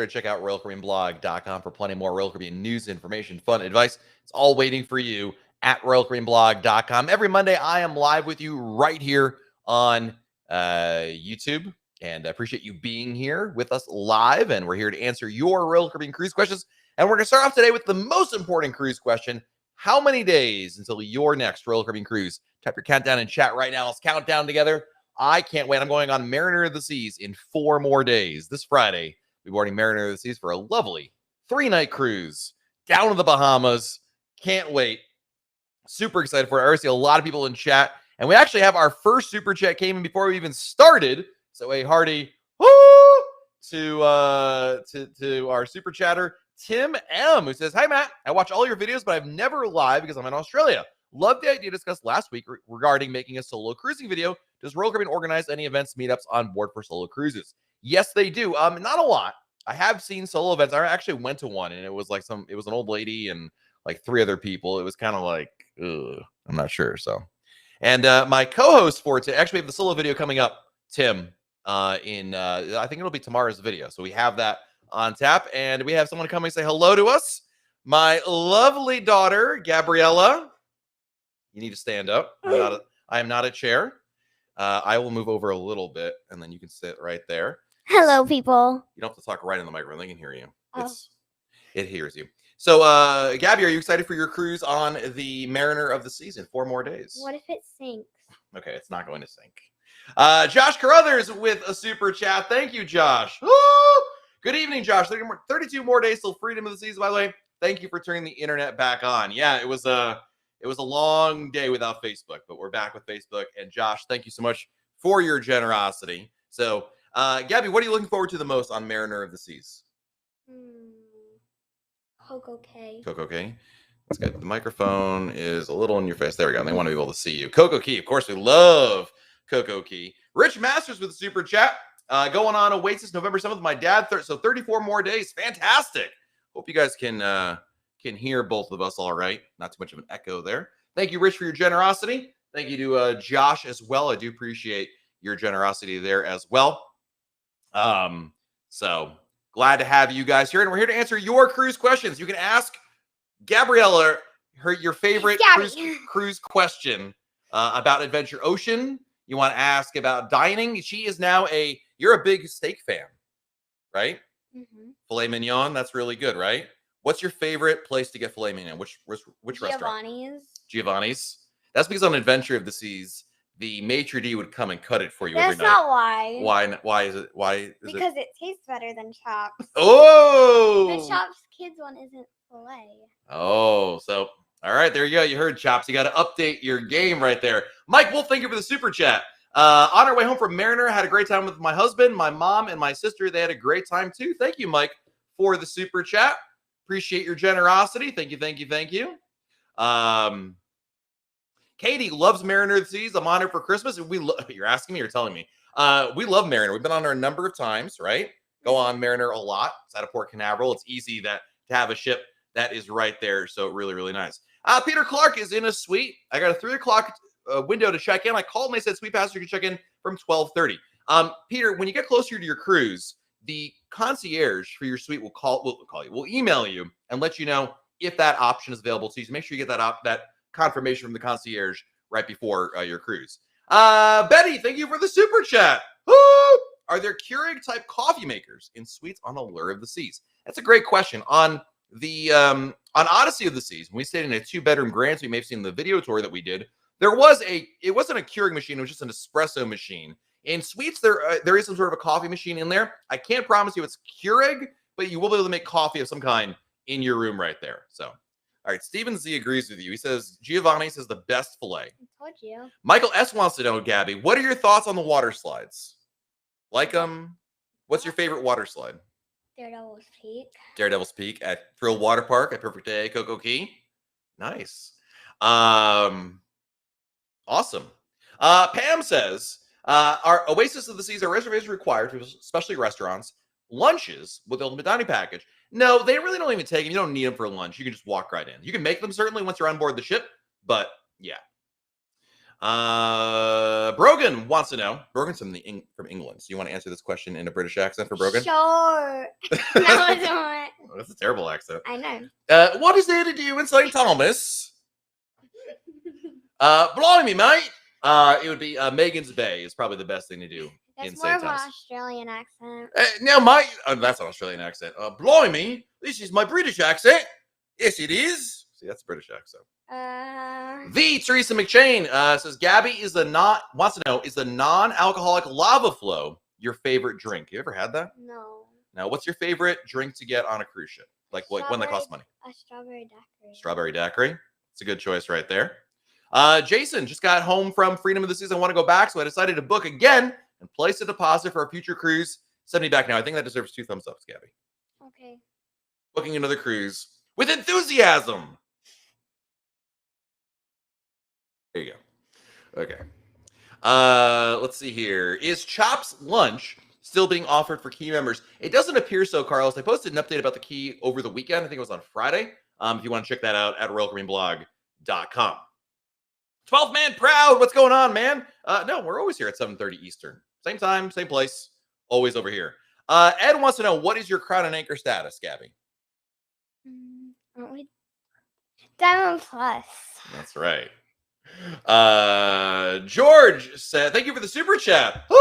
Check out RoyalCaribbeanBlog.com for plenty more Royal Caribbean news, information, fun, advice. It's all waiting for you at RoyalCaribbeanBlog.com. Every Monday, I am live with you right here on YouTube. And I appreciate you being here with us live. And we're here to answer your Royal Caribbean cruise questions. And we're going to start off today with the most important cruise question. How many days until your next Royal Caribbean cruise? Type your countdown in chat right now. Let's count down together. I can't wait. I'm going on Mariner of the Seas in 4 more days. This Friday, we're boarding Mariner of the Seas for a lovely 3-night cruise down to the Bahamas. Can't wait. Super excited for it. I already see a lot of people in chat. And we actually have our first super chat came in before we even started. So a hearty woo to our super chatter, Tim M, who says, "Hi, Matt. I watch all your videos, but I've never live because I'm in Australia. Love the idea discussed last week regarding making a solo cruising video. Does Royal Caribbean organize any events, meetups on board for solo cruises?" Yes, they do. Not a lot. I have seen solo events. I actually went to one, and it was like it was an old lady and like 3 other people. It was kind of like, ugh, I'm not sure. So, and my co-host for today, actually, we have the solo video coming up, Tim, I think it'll be tomorrow's video. So we have that on tap, and we have someone come and say hello to us. My lovely daughter, Gabriella. You need to stand up. I am not a chair. I will move over a little bit, and then you can sit right there. Hello, people. You don't have to talk right in the microphone. They can hear you. Oh. It hears you. So, Gabby, are you excited for your cruise on the Mariner of the Seas in 4 more days? What if it sinks? Okay, it's not going to sink. Josh Carruthers with a super chat. Thank you, Josh. Woo! Good evening, Josh. 32 more days till freedom of the seas, by the way. Thank you for turning the internet back on. Yeah, it was a long day without Facebook, but we're back with Facebook. And Josh, thank you so much for your generosity. So, Gabby, what are you looking forward to the most on Mariner of the Seas? Coco Cay. Coco Cay. That's good. The microphone is a little in your face. There we go. They want to be able to see you. Coco Cay. Of course, we love Coco Cay. Rich Masters with the super chat. Going on Oasis November 7th with my dad. So 34 more days. Fantastic. Hope you guys can hear both of us all right. Not too much of an echo there. Thank you, Rich, for your generosity. Thank you to Josh as well. I do appreciate your generosity there as well. So glad to have you guys here. And we're here to answer your cruise questions. You can ask Gabriella your favorite cruise question about Adventure Ocean. You want to ask about dining. She is now you're a big steak fan, right? Mm-hmm. Filet mignon. That's really good, right? What's your favorite place to get filet mignon? Which restaurant? Giovanni's. That's because on Adventure of the Seas, the maitre d' would come and cut it for you every night. That's not why. Why is it? Because it tastes better than Chops. Oh! The Chops Kids one isn't filet. Oh, so all right, there you go. You heard, Chops. You got to update your game right there. Mike Wolf, thank you for the super chat. On our way home from Mariner, had a great time with my husband, my mom, and my sister. They had a great time too. Thank you, Mike, for the super chat. Appreciate your generosity. Thank you. Katie loves Mariner of the Seas. I'm on it for Christmas. And you're asking me or telling me? We love Mariner. We've been on there a number of times, right? Go on Mariner a lot. It's out of Port Canaveral. It's easy to have a ship that is right there. So really, really nice. Peter Clark is in a suite. I got a 3 o'clock window to check in. I called and they said suite passenger can check in from 12:30. Peter, when you get closer to your cruise, the concierge for your suite will call you. We'll email you and let you know if that option is available to you. So make sure you get that confirmation from the concierge right before your cruise. Betty, thank you for the super chat. Woo! Are there Keurig type coffee makers in suites on Allure of the Seas? That's a great question. On Odyssey of the Seas, when we stayed in a 2-bedroom grand, so you may have seen the video tour that we did. It wasn't a Keurig machine, it was just an espresso machine. In suites, there is some sort of a coffee machine in there. I can't promise you it's Keurig, but you will be able to make coffee of some kind in your room right there. So, all right, Stephen Z agrees with you. He says Giovanni's is the best filet. I told you. Michael S wants to know, Gabby, what are your thoughts on the water slides? Like what's your favorite water slide? Daredevil's Peak at Thrill Water Park at Perfect Day, Coco Cay. Nice. Awesome. Pam says, our Oasis of the Seas are reservations required, especially restaurants, lunches with the Ultimate Dining Package. No, they really don't even take them. You don't need them for lunch. You can just walk right in. You can make them certainly once you're on board the ship, but yeah. Brogan wants to know. Brogan's from England. So you want to answer this question in a British accent for Brogan? Sure. No, That's a terrible accent. I know. What is there to do in St. Thomas? Blimey, mate. It would be Megan's Bay is probably the best thing to do. That's in more St. of an Thomas. Australian accent. Now, mate. That's an Australian accent. Blimey, this is my British accent. Yes, it is. See, that's a British accent. The Teresa McChain says Gabby wants to know, is the non-alcoholic lava flow your favorite drink? You ever had that? No. Now, what's your favorite drink to get on a cruise ship? Like one that costs money? A strawberry daiquiri. Strawberry daiquiri. It's a good choice right there. Jason just got home from Freedom of the Seas and want to go back, so I decided to book again and place a deposit for a future cruise. Send me back now. I think that deserves 2 thumbs ups, Gabby. Okay. Booking another cruise with enthusiasm. There you go. Okay. Let's see here. Is Chops Lunch still being offered for key members? It doesn't appear so, Carlos. I posted an update about the key over the weekend. I think it was on Friday. If you want to check that out at royalcaribbeanblog.com. 12th Man Proud. What's going on, man? No, we're always here at 7:30 Eastern. Same time, same place. Always over here. Ed wants to know, what is your Crown and Anchor status, Gabby? Aren't we? Diamond Plus. That's right. George said, thank you for the super chat. Woo!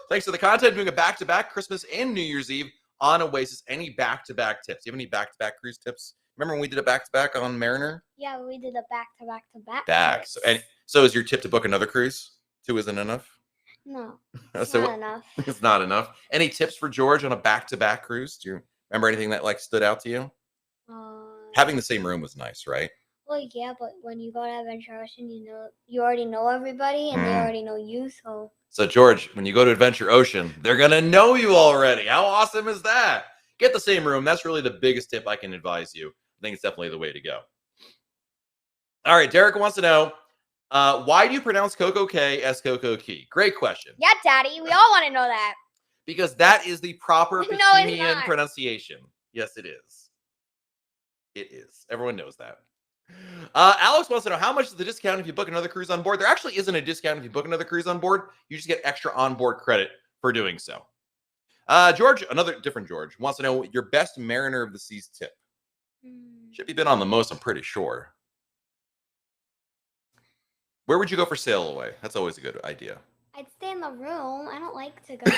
Thanks for the content. Doing a back-to-back Christmas and New Year's Eve on Oasis. Any back-to-back tips? Do you have any back-to-back cruise tips? Remember when we did a back-to-back on Mariner? Yeah, we did a back-to-back-to-back. Back. So is your tip to book another cruise? 2 isn't enough? No, it's not enough. It's not enough. Any tips for George on a back-to-back cruise? Do you remember anything that stood out to you? Having the same room was nice, right? Well, yeah, but when you go to Adventure Ocean, you already know everybody, and they already know you. So George, when you go to Adventure Ocean, they're gonna know you already. How awesome is that? Get the same room. That's really the biggest tip I can advise you. I think it's definitely the way to go. All right, Derek wants to know, why do you pronounce Coco K as Coco Key? Great question. Yeah, Daddy, we all want to know that. Because that is the proper No, Bohemian pronunciation. Yes, it is. It is. Everyone knows that. Alex wants to know, how much is the discount if you book another cruise on board? There actually isn't a discount if you book another cruise on board. You just get extra onboard credit for doing so. George, another different George, wants to know your best Mariner of the Seas tip. Should be been on the most, I'm pretty sure. Where would you go for sail away? That's always a good idea. I'd stay in the room. I don't like to go.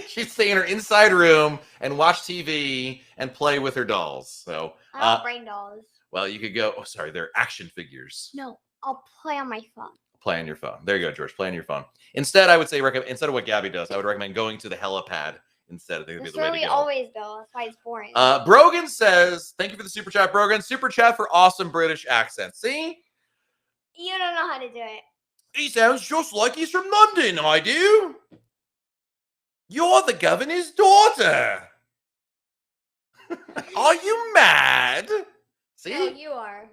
She'd stay in her inside room and watch TV and play with her dolls. So I don't bring dolls. Well, you could go. Oh, sorry, they're action figures. No, I'll play on my phone. Play on your phone. There you go, George. Play on your phone. Instead, I would say instead of what Gabby does, I would recommend going to the helipad instead. I think that'd be the way to go. That's where we always go. That's why it's boring. Brogan says, "Thank you for the super chat, Brogan. Super chat for awesome British accent. See, you don't know how to do it. He sounds just like he's from London. I do. You're the governor's daughter. Are you mad?" See? No, you are.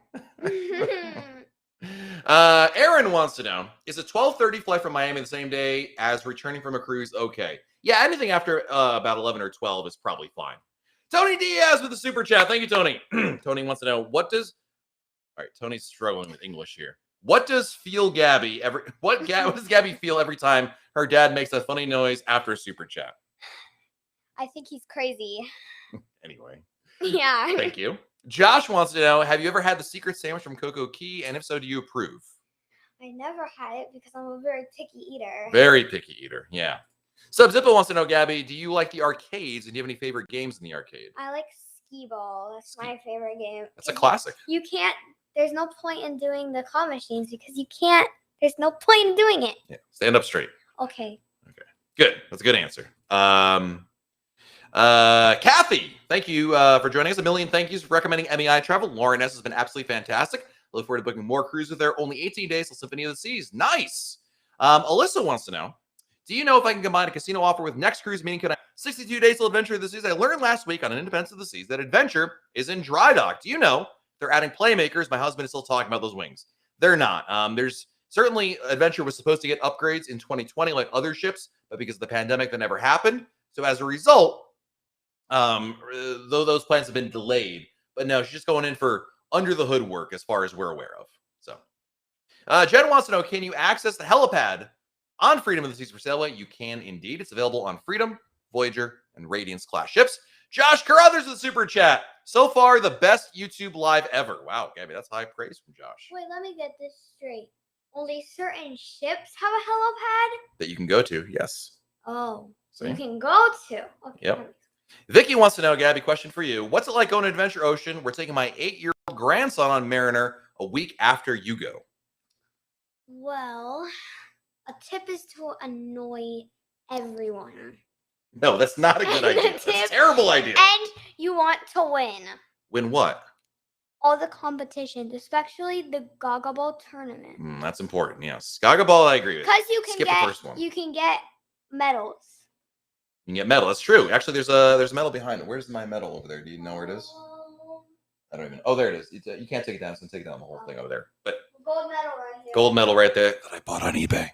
Aaron wants to know, is a 12:30 flight from Miami the same day as returning from a cruise okay? Yeah, anything after about 11 or 12 is probably fine. Tony Diaz with the super chat. Thank you, Tony. Tony wants to know, all right, Tony's struggling with English here. What does Gabby what does Gabby feel every time her dad makes that funny noise after a super chat? I think he's crazy. Anyway. Yeah. Thank you. Josh wants to know, have you ever had the secret sandwich from Coco Key? And if so, do you approve? I never had it because I'm a very picky eater. Very picky eater, yeah. Zippo wants to know, Gabby, do you like the arcades? And do you have any favorite games in the arcade? I like skee ball. That's my favorite game. That's a classic. There's no point in doing the claw machines because there's no point in doing it. Yeah, stand up straight. Okay. Good. That's a good answer. Kathy, thank you for joining us. A million thank yous for recommending MEI Travel. Lauren S. has been absolutely fantastic. I look forward to booking more cruises there. Only 18 days till Symphony of the Seas. Nice. Alyssa wants to know, do you know if I can combine a casino offer with next cruise? Meaning, can I 62 days till Adventure of the Seas? I learned last week on an Independence of the Seas that Adventure is in dry dock. Do you know they're adding playmakers? My husband is still talking about those wings. They're not. There's certainly Adventure was supposed to get upgrades in 2020 like other ships, but because of the pandemic, that never happened. So as a result, though those plans have been delayed, but no, she's just going in for under the hood work as far as we're aware of. So Jen wants to know, can you access the helipad on Freedom of the Seas for Sailway? You can indeed. It's available on Freedom, Voyager, and Radiance class ships. Josh Carruthers with super chat. So far, the best YouTube live ever. Wow, Gabby, that's high praise from Josh. Wait, let me get this straight. Only certain ships have a helipad? That you can go to, yes. Oh, See? you can go to. Okay. Yep. Vicky wants to know, Gabby, question for you. What's it like going to Adventure Ocean? We're taking my 8-year-old grandson on Mariner a week after you go. Well, a tip is to annoy everyone. No, that's not a good idea. That's a terrible idea. And you want to win. Win what? All the competitions, especially the Gaga Ball tournament. That's important, yes. Gaga Ball, I agree with. Because you can Skip the first one. You can get medals. You can get medal. That's true. Actually, there's a medal behind it. Where's my medal over there? Do you know where it is? I don't even. Oh, there it is. You can't take it down. So take it down the whole thing over there. But gold medal right here. Gold medal right there that I bought on eBay.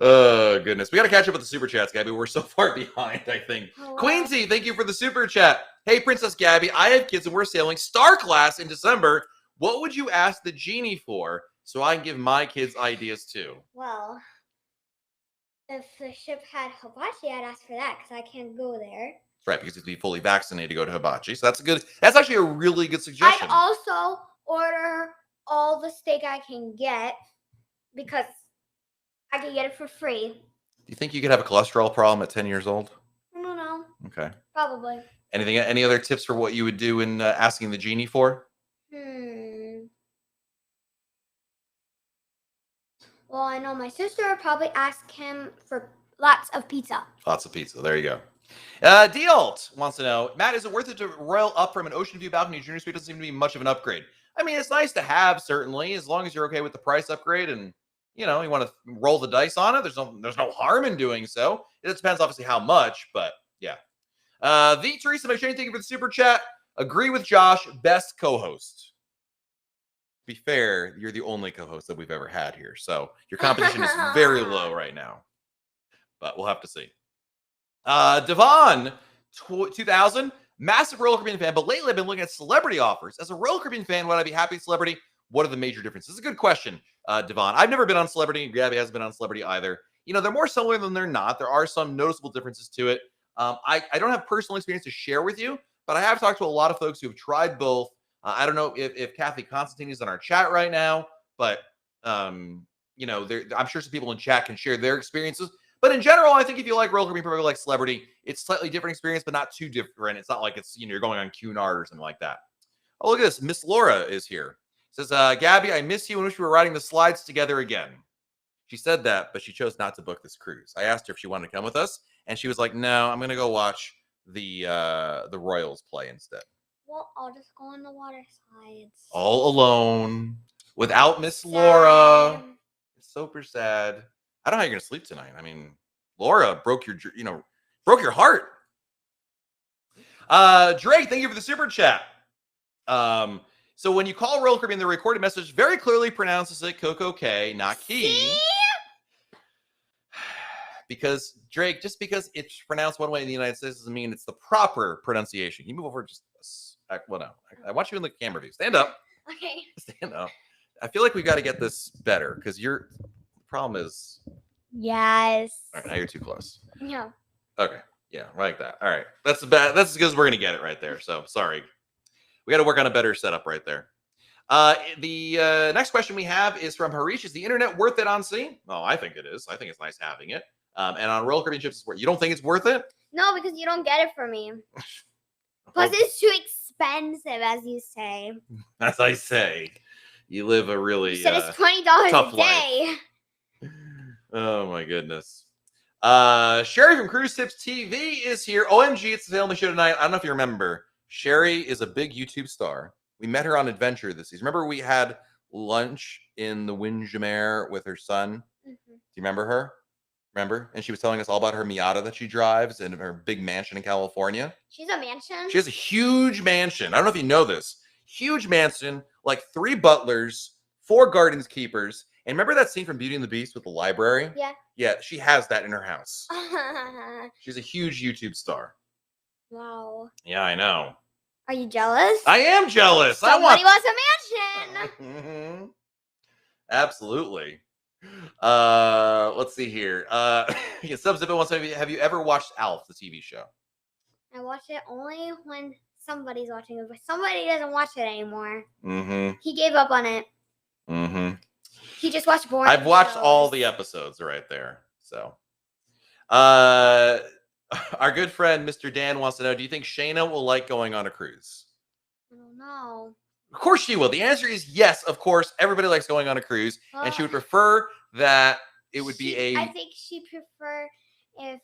Oh goodness, we got to catch up with the super chats, Gabby. We're so far behind, I think. Hello. Queensy, thank you for the super chat. Hey, Princess Gabby, I have kids and we're sailing Star Class in December. What would you ask the genie for so I can give my kids ideas too? Well, if the ship had hibachi, I'd ask for that because I can't go there. That's right, because you have to be fully vaccinated to go to hibachi. So that's actually a really good suggestion. I'd also order all the steak I can get because I can get it for free. Do you think you could have a cholesterol problem at 10 years old? I don't know. Okay. Probably. Any other tips for what you would do in asking the genie for? Well, I know my sister would probably ask him for lots of pizza. Lots of pizza. There you go. Dealt wants to know, Matt, is it worth it to royal up from an ocean view balcony? Junior suite doesn't seem to be much of an upgrade. I mean, it's nice to have, certainly, as long as you're okay with the price upgrade and you want to roll the dice on it. There's no harm in doing so. It depends, obviously, how much, but yeah. The Teresa McShane, thank you for the super chat. Agree with Josh, best co-host. To be fair, you're the only co-host that we've ever had here, so your competition is very low right now. But we'll have to see. Devon, 2000, massive Royal Caribbean fan, but lately I've been looking at celebrity offers. As a Royal Caribbean fan, would I be happy with celebrity? What are the major differences? It's a good question, Devon. I've never been on Celebrity. Gabby hasn't been on Celebrity either. They're more similar than they're not. There are some noticeable differences to it. I don't have personal experience to share with you, but I have talked to a lot of folks who have tried both. I don't know if Kathy Constantine is on our chat right now, but I'm sure some people in chat can share their experiences. But in general, I think if you like Royal Caribbean, probably like Celebrity, it's slightly different experience, but not too different. It's not like it's you're going on Cunard or something like that. Oh, look at this. Miss Laura is here. Says, Gabby, I miss you and wish we were riding the slides together again. She said that, but she chose not to book this cruise. I asked her if she wanted to come with us, and she was like, no, I'm going to go watch the Royals play instead. Well, I'll just go on the water slides. All alone, without Miss Laura. It's super sad. I don't know how you're going to sleep tonight. I mean, Laura broke your heart. Drake, thank you for the super chat. So when you call Royal Caribbean, the recorded message very clearly pronounces it Coco K, not Key. See? Because Drake, just because it's pronounced one way in the United States doesn't mean it's the proper pronunciation. Can you move over just well, no. I want you in the camera view. Stand up. Okay. Stand up. I feel like we've got to get this better because the problem is. Yes. All right, now you're too close. No. Okay. Yeah, like that. All right. That's as good as we're gonna get it right there. So sorry. We got to work on a better setup right there. The next question we have is from Harish. Is the internet worth it on sea? Oh, I think it is. I think it's nice having it. And on Royal Caribbean ships, it's worth. You don't think it's worth it? No, because you don't get it for me. Plus, it's too expensive, as you say. As I say, you live a really you said it's $20 tough a day. Life. Oh my goodness. Sherry from Cruise Tips TV is here. OMG, it's the family show tonight. I don't know if you remember. Sherry is a big YouTube star. We met her on Adventure this season. Remember we had lunch in the Windjammer with her son? Mm-hmm. Do you remember her? Remember? And she was telling us all about her Miata that she drives and her big mansion in California. She's a mansion? She has a huge mansion. I don't know if you know this. Huge mansion, like 3 butlers, 4 gardenskeepers. And remember that scene from Beauty and the Beast with the library? Yeah. Yeah, she has that in her house. She's a huge YouTube star. Wow. Yeah, I know. Are you jealous? I am jealous. Somebody wants a mansion. Absolutely. Let's see here. Subzippo wants to know, have you ever watched Alf, the TV show? I watch it only when somebody's watching it, but somebody doesn't watch it anymore. He gave up on it. He just watched boring I've watched shows. all the episodes right there. So, our good friend Mr. Dan wants to know, do you think Shayna will like going on a cruise? I don't know. Of course she will. The answer is yes, of course. Everybody likes going on a cruise, and she would prefer that it would be a... I think she'd prefer if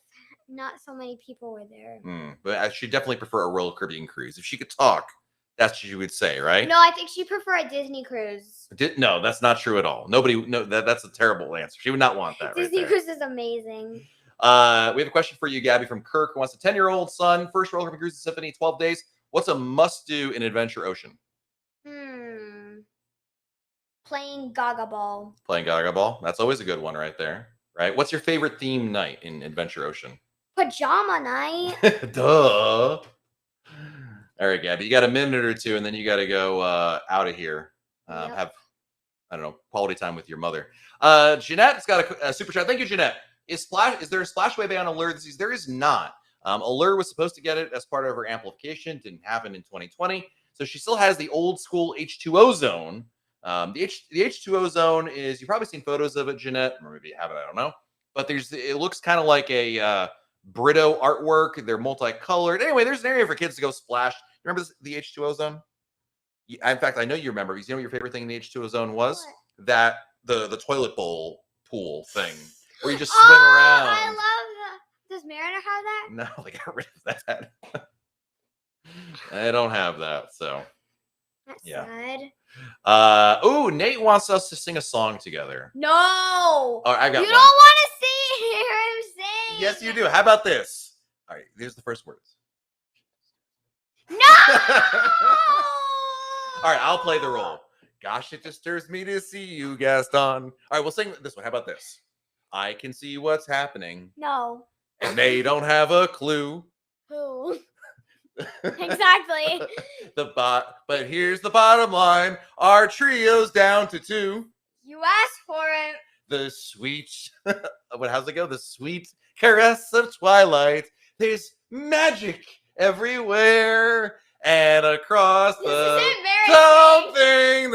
not so many people were there. But she'd definitely prefer a Royal Caribbean cruise. If she could talk, that's what she would say, right? No, I think she'd prefer a Disney cruise. No, that's not true at all. That's a terrible answer. She would not want that. Disney cruise is amazing. We have a question for you, Gabby, from Kirk, who wants a 10-year-old son, first Royal Caribbean cruise to Symphony, 12 days. What's a must-do in Adventure Ocean? Playing Gaga Ball. Playing Gaga Ball. That's always a good one right there. Right? What's your favorite theme night in Adventure Ocean? Pajama night. Duh. All right, Gabby, you got a minute or two, and then you got to go out of here. Have, I don't know, quality time with your mother. Jeanette's got a super chat. Thank you, Jeanette. Is there a Splashway ban on Allure this season? There is not. Allure was supposed to get it as part of her amplification. Didn't happen in 2020. So she still has the old school H2O zone. The H2O zone is, you've probably seen photos of it, Jeanette, or maybe you haven't, I don't know. But it looks kind of like a Brito artwork. They're multicolored. Anyway, there's an area for kids to go splash. Remember the H2O zone? In fact, I know you remember, because you know what your favorite thing in the H2O zone was? What? That the toilet bowl pool thing where you just swim around. I love that. Does Mariner have that? No, I got rid of that. I don't have that, so that's sad. Nate wants us to sing a song together. No. Oh, I got you one. don't want to hear him sing. Yes, you do. How about this? All right, here's the first words. No. All right, I'll play the role. Gosh, it disturbs me to see you, Gaston. All right, we'll sing this one. How about this? I can see what's happening. No. And they don't have a clue. Who? Exactly. But here's the bottom line. Our trio's down to 2. You asked for it. The sweet, how's it go? The sweet caress of twilight. There's magic everywhere and across the something.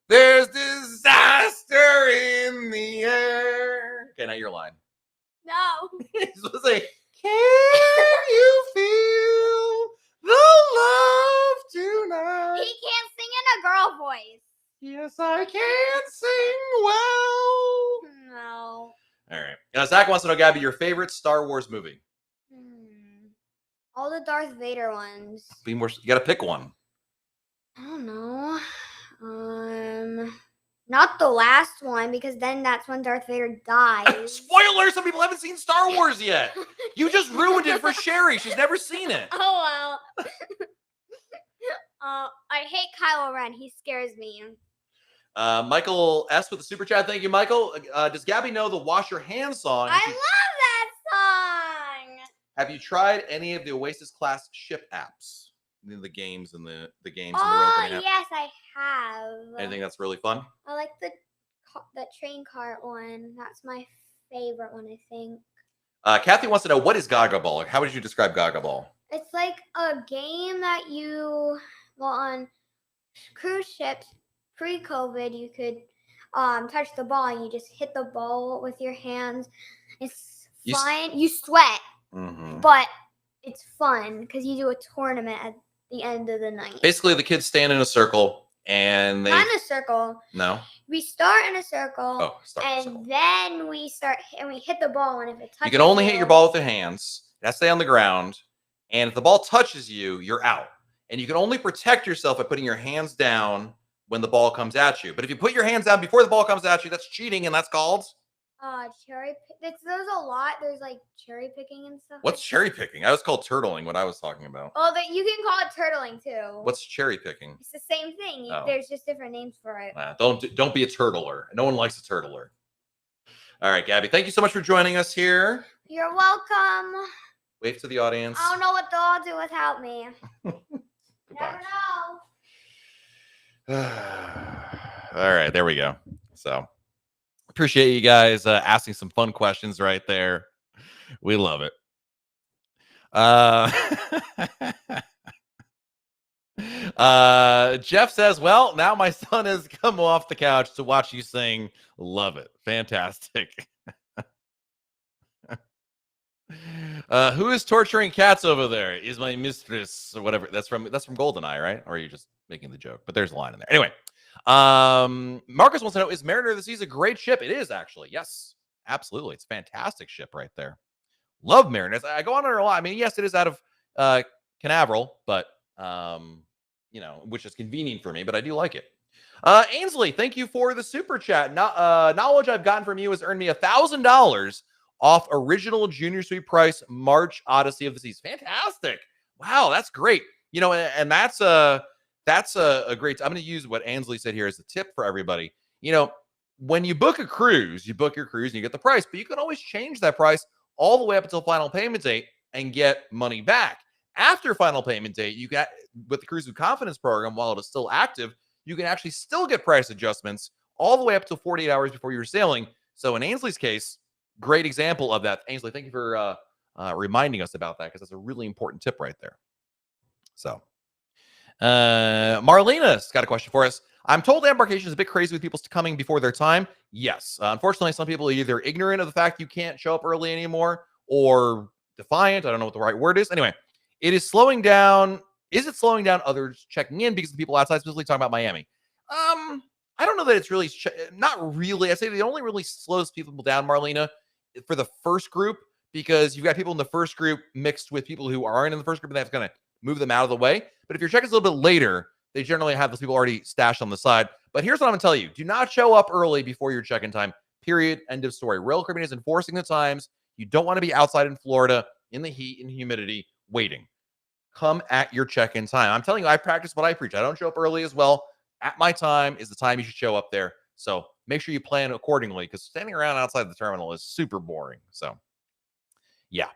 There's disaster in the air. Okay, now your line. No. He's supposed to say, can you feel the love tonight? He can't sing in a girl voice. Yes, I can sing well. No. All right. Now, Zach wants to know, Gabby, your favorite Star Wars movie? All the Darth Vader ones. You got to pick one. I don't know. Not the last one, because then that's when Darth Vader dies. Spoiler! Some people haven't seen Star Wars yet. You just ruined it for Sherry. She's never seen it. Oh, well. I hate Kylo Ren. He scares me. Michael S. with the super chat. Thank you, Michael. Does Gabby know the Wash Your Hands song? I love that song. Have you tried any of the Oasis class ship apps? The games and the games. Oh, and the yes, I have. Anything that's really fun? I like the train cart one. That's my favorite one, I think. Kathy wants to know, what is Gaga Ball? How would you describe Gaga Ball? It's like a game that on cruise ships pre-COVID, you could touch the ball and you just hit the ball with your hands. It's fun. You sweat, but it's fun because you do a tournament at the end of the night. Basically, the kids stand in a circle and not in a circle. No. We start in a circle. Oh, start in a circle. Then we hit the ball, and if it touches you can only hit your ball with your hands. It has to stay on the ground. And if the ball touches you, you're out. And you can only protect yourself by putting your hands down when the ball comes at you. But if you put your hands down before the ball comes at you, that's cheating, and that's called there's a lot. There's like cherry picking and stuff. What's cherry picking? I was called turtling. What I was talking about. Oh, you can call it turtling too. What's cherry picking? It's the same thing. Oh. There's just different names for it. Don't be a turtler. No one likes a turtler. All right, Gabby. Thank you so much for joining us here. You're welcome. Wave to the audience. I don't know what they'll all do without me. Goodbye. All right, there we go. So appreciate you guys asking some fun questions right there. We love it. Jeff says, well, now my son has come off the couch to watch you sing. Love it. Fantastic. Who is torturing cats over there? Is my mistress or whatever. That's from GoldenEye, right? Or are you just making the joke? But there's a line in there. Anyway, Marcus wants to know, is Mariner of the Seas a great ship? It is, actually. Yes, absolutely. It's a fantastic ship right there. Love Mariner. I go on it a lot. I mean, yes, it is out of Canaveral, but which is convenient for me, but I do like it. Ainsley, thank you for the super chat. Knowledge I've gotten from you has earned me $1,000 off original Junior Suite price March Odyssey of the Seas. Fantastic. Wow, that's great. And that's a great. I'm going to use what Ainsley said here as a tip for everybody. When you book a cruise, you book your cruise and you get the price, but you can always change that price all the way up until final payment date and get money back. After final payment date, you got with the Cruise with Confidence program, while it is still active, you can actually still get price adjustments all the way up to 48 hours before you're sailing. So in Ainsley's case, great example of that. Ainsley, thank you for reminding us about that, because that's a really important tip right there. So Marlena's got a question for us. I'm told Embarkation is a bit crazy with people coming before their time. Yes. Unfortunately, some people are either ignorant of the fact you can't show up early anymore or defiant. I don't know what the right word is. Anyway, it is slowing down. Is it slowing down others checking in because the people outside, specifically talking about Miami? I don't know that it's really, not really. I say it only really slows people down, Marlena, for the first group, because you've got people in the first group mixed with people who aren't in the first group, and that's going to move them out of the way. But if your check is a little bit later, they generally have those people already stashed on the side. But here's what I'm going to tell you. Do not show up early before your check-in time, period, end of story. Royal Caribbean is enforcing the times. You don't want to be outside in Florida in the heat and humidity waiting. Come at your check-in time. I'm telling you, I practice what I preach. I don't show up early as well. At my time is the time you should show up there. So make sure you plan accordingly, because standing around outside the terminal is super boring. So, yeah.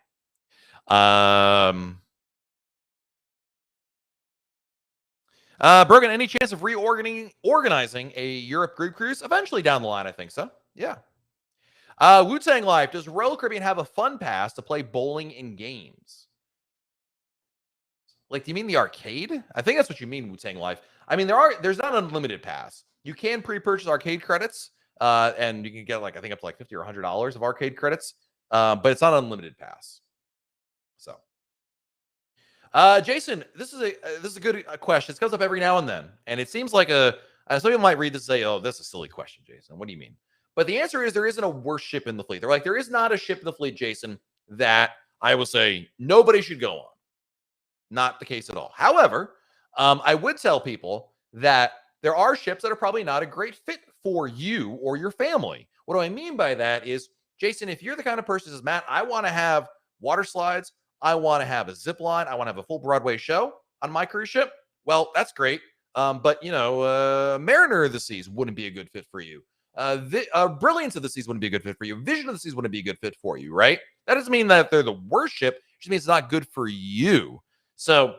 Brogan, any chance of organizing a Europe group cruise? Eventually down the line, I think so. Yeah. Wu-Tang Life, does Royal Caribbean have a fun pass to play bowling in games? Like, do you mean the arcade? I think that's what you mean, Wu-Tang Life. I mean, there's not an unlimited pass. You can pre-purchase arcade credits, and you can get, like, I think up to like $50 or $100 of arcade credits, but it's not an unlimited pass. So, Jason, this is a good question. This comes up every now and then, and it seems like some people might read this and say, "Oh, that's a silly question, Jason. What do you mean?" But the answer is there isn't a worse ship in the fleet. They're like, there is not a ship in the fleet, Jason, that I will say nobody should go on. Not the case at all. However, I would tell people that there are ships that are probably not a great fit for you or your family. What do I mean by that is, Jason, if you're the kind of person who says, Matt, I want to have water slides, I want to have a zip line, I want to have a full Broadway show on my cruise ship, well, that's great. But, Mariner of the Seas wouldn't be a good fit for you. Brilliance of the Seas wouldn't be a good fit for you. Vision of the Seas wouldn't be a good fit for you, right? That doesn't mean that they're the worst ship. It just means it's not good for you. So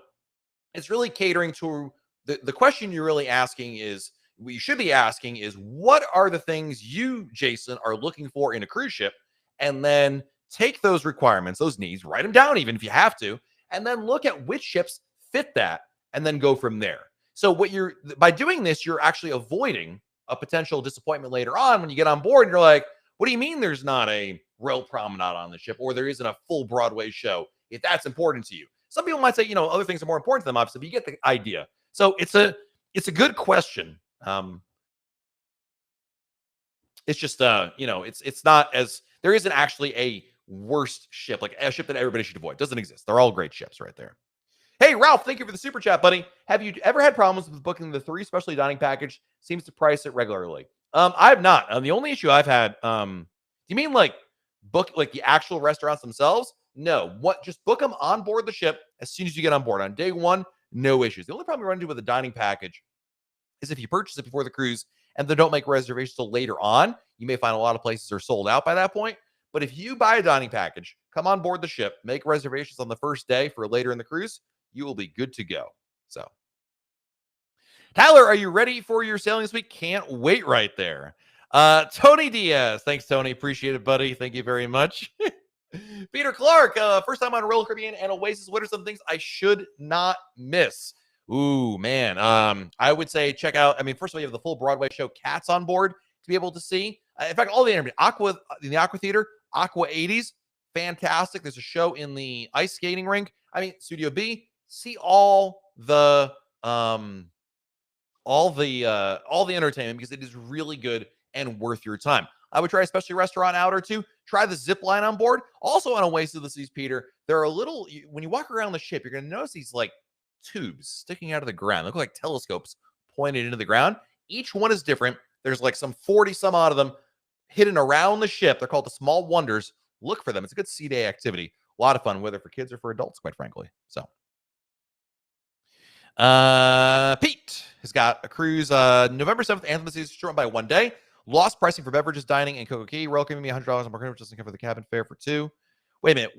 it's really catering to the question you're really asking is, what you should be asking is, what are the things you, Jason, are looking for in a cruise ship? And then take those requirements, those needs, write them down even if you have to, and then look at which ships fit that and then go from there. So by doing this, you're actually avoiding a potential disappointment later on when you get on board and you're like, what do you mean there's not a Royal Promenade on the ship, or there isn't a full Broadway show, if that's important to you? Some people might say, other things are more important to them, obviously, but you get the idea. So it's a good question. It's just, it's not as, there isn't actually a worst ship, like a ship that everybody should avoid. It doesn't exist. They're all great ships right there. Hey, Ralph, thank you for the super chat, buddy. Have you ever had problems with booking the 3 specialty dining package? Seems to price it regularly. I have not. The only issue I've had, do you mean like book like the actual restaurants themselves? No. Just book them on board the ship as soon as you get on board. On day one, no issues. The only problem you run into with a dining package is if you purchase it before the cruise and they don't make reservations till later on, you may find a lot of places are sold out by that point. But if you buy a dining package, come on board the ship, make reservations on the first day for later in the cruise, you will be good to go. So Tyler, are you ready for your sailing this week? Can't wait right there. Tony Diaz. Thanks, Tony. Appreciate it, buddy. Thank you very much. Peter Clark, first time on Royal Caribbean and Oasis. What are some things I should not miss? Ooh, man. I would say check out, first of all, you have the full Broadway show Cats on board to be able to see. In fact, all the entertainment, in the Aqua Theater, Aqua 80s, fantastic. There's a show in the ice skating rink. Studio B. See all the entertainment because it is really good and worth your time. I would try especially restaurant out or two. Try the zip line on board. Also on Oasis of the Seas, Peter, there are when you walk around the ship, you're going to notice these like tubes sticking out of the ground. They look like telescopes pointed into the ground. Each one is different. There's like some 40 some odd of them hidden around the ship. They're called the Small Wonders. Look for them. It's a good sea day activity. A lot of fun, whether for kids or for adults, quite frankly. So Pete has got a cruise November 7th, Anthem of the Seas, shortened by 1 day. Lost pricing for beverages, dining, and Coco Key. Royal giving me $100 on Marco, which doesn't cover the cabin fare for 2. Wait a minute.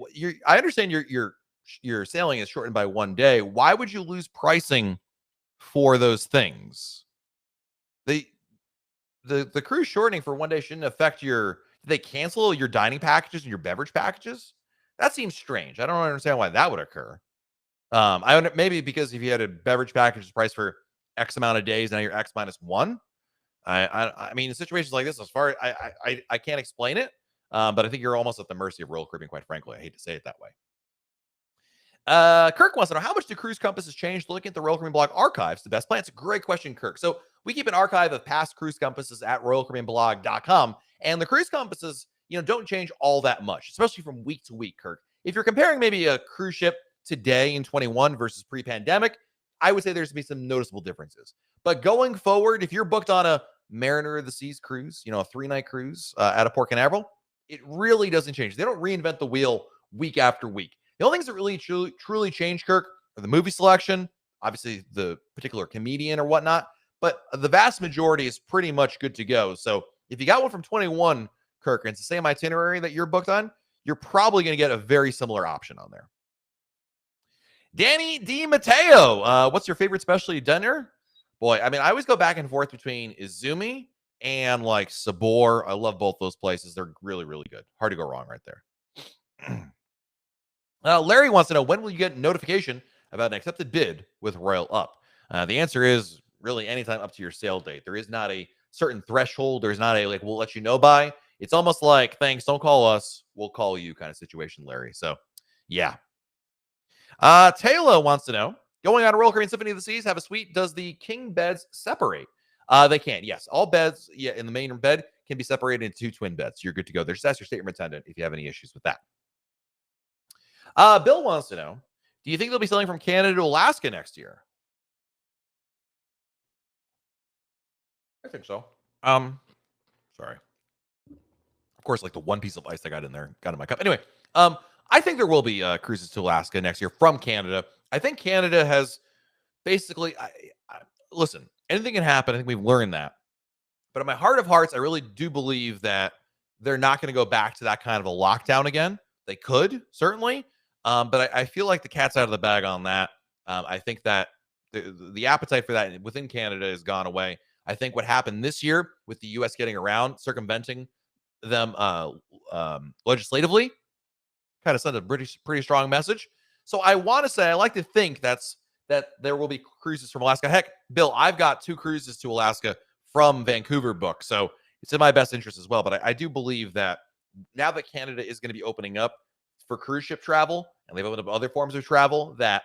I understand your sailing is shortened by 1 day. Why would you lose pricing for those things? The cruise shortening for 1 day shouldn't affect did they cancel your dining packages and your beverage packages? That seems strange. I don't understand why that would occur. Maybe because if you had a beverage package price for X amount of days, now you're X minus 1. In situations like this, as far I can't explain it, but I think you're almost at the mercy of Royal Caribbean, quite frankly. I hate to say it that way. Kirk wants to know, how much do cruise compasses change looking at the Royal Caribbean blog archives? The best plan? It's a great question, Kirk. So we keep an archive of past cruise compasses at royalcaribbeanblog.com, and the cruise compasses, don't change all that much, especially from week to week, Kirk. If you're comparing maybe a cruise ship today in 21 versus pre-pandemic, I would say there's going to be some noticeable differences. But going forward, if you're booked on a Mariner of the Seas cruise, a 3-night cruise out of Port Canaveral, it really doesn't change. They don't reinvent the wheel week after week. The only things that really truly change, Kirk, are the movie selection, obviously the particular comedian or whatnot, but the vast majority is pretty much good to go. So if you got one from 21, Kirk, and it's the same itinerary that you're booked on, you're probably going to get a very similar option on there. Danny D. Mateo, what's your favorite specialty dinner? Boy, I always go back and forth between Izumi and like Sabor. I love both those places. They're really, really good. Hard to go wrong right there. Larry wants to know, when will you get notification about an accepted bid with Royal Up? The answer is really anytime up to your sale date. There is not a certain threshold. There's not a we'll let you know by. It's almost like, thanks, don't call us, we'll call you kind of situation, Larry. So yeah. Taylor wants to know, going on a Royal Caribbean Symphony of the Seas, have a suite. Does the king beds separate? They can, yes. All beds, in the main bed can be separated into 2 twin beds. You're good to go. Just ask your stateroom attendant if you have any issues with that. Bill wants to know, do you think they'll be sailing from Canada to Alaska next year? I think so. Sorry. Of course, like the one piece of ice I got in my cup. Anyway, I think there will be cruises to Alaska next year from Canada. I think Canada has basically, listen, anything can happen. I think we've learned that. But in my heart of hearts, I really do believe that they're not going to go back to that kind of a lockdown again. They could, certainly. But I feel like the cat's out of the bag on that. I think that the appetite for that within Canada has gone away. I think what happened this year with the U.S. getting around, circumventing them legislatively, kind of sent a pretty strong message. So I want to say, I like to think that there will be cruises from Alaska. Heck, Bill, I've got 2 cruises to Alaska from Vancouver booked. So it's in my best interest as well. But I do believe that now that Canada is going to be opening up for cruise ship travel, and they've opened up other forms of travel, that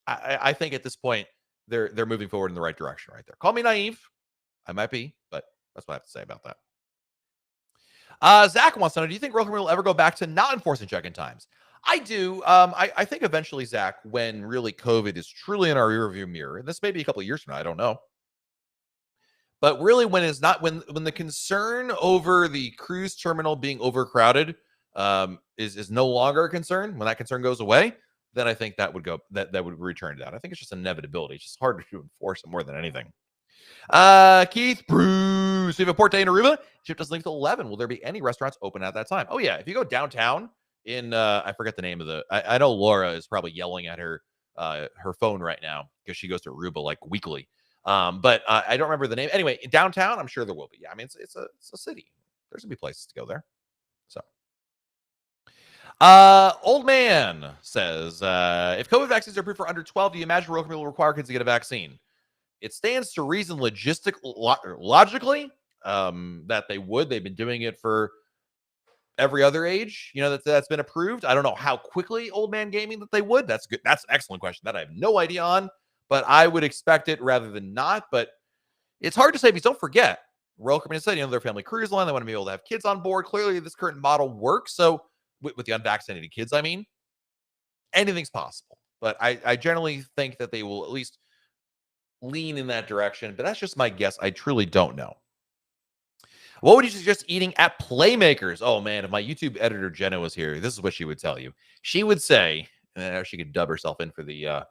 I think at this point, they're moving forward in the right direction right there. Call me naive. I might be, but that's what I have to say about that. Zach wants to know, do you think Royal Caribbean will ever go back to not enforcing check-in times? I do. I think eventually, Zach, when really COVID is truly in our rearview mirror, and this may be a couple of years from now, I don't know. But really, when the concern over the cruise terminal being overcrowded is no longer a concern, when that concern goes away, then I think that would return to that. I think it's just inevitability. It's just harder to enforce it more than anything. Keith Bruce, we have a port day in Aruba. Ship doesn't leave till 11. Will there be any restaurants open at that time? Oh yeah, if you go downtown in I forget the name of I know Laura is probably yelling at her phone right now because she goes to Aruba like weekly. But I don't remember the name. Anyway, in downtown, I'm sure there will be. Yeah, I mean, it's a city. There's gonna be places to go there. So, old man says, if COVID vaccines are approved for under 12, do you imagine Royal Caribbean will require kids to get a vaccine? It stands to reason logically that they would. They've been doing it for every other age, that's been approved. I don't know how quickly old man gaming that they would. That's good. That's an excellent question that I have no idea on, but I would expect it rather than not. But it's hard to say because don't forget, Royal Caribbean said, their family cruise line, they want to be able to have kids on board. Clearly, this current model works. So with the unvaccinated kids, I mean, anything's possible. But I generally think that they will at least lean in that direction. But that's just my guess. I truly don't know. What would you suggest eating at Playmakers? Oh, man, if my YouTube editor, Jenna, was here, this is what she would tell you. She would say, she could dub herself in for the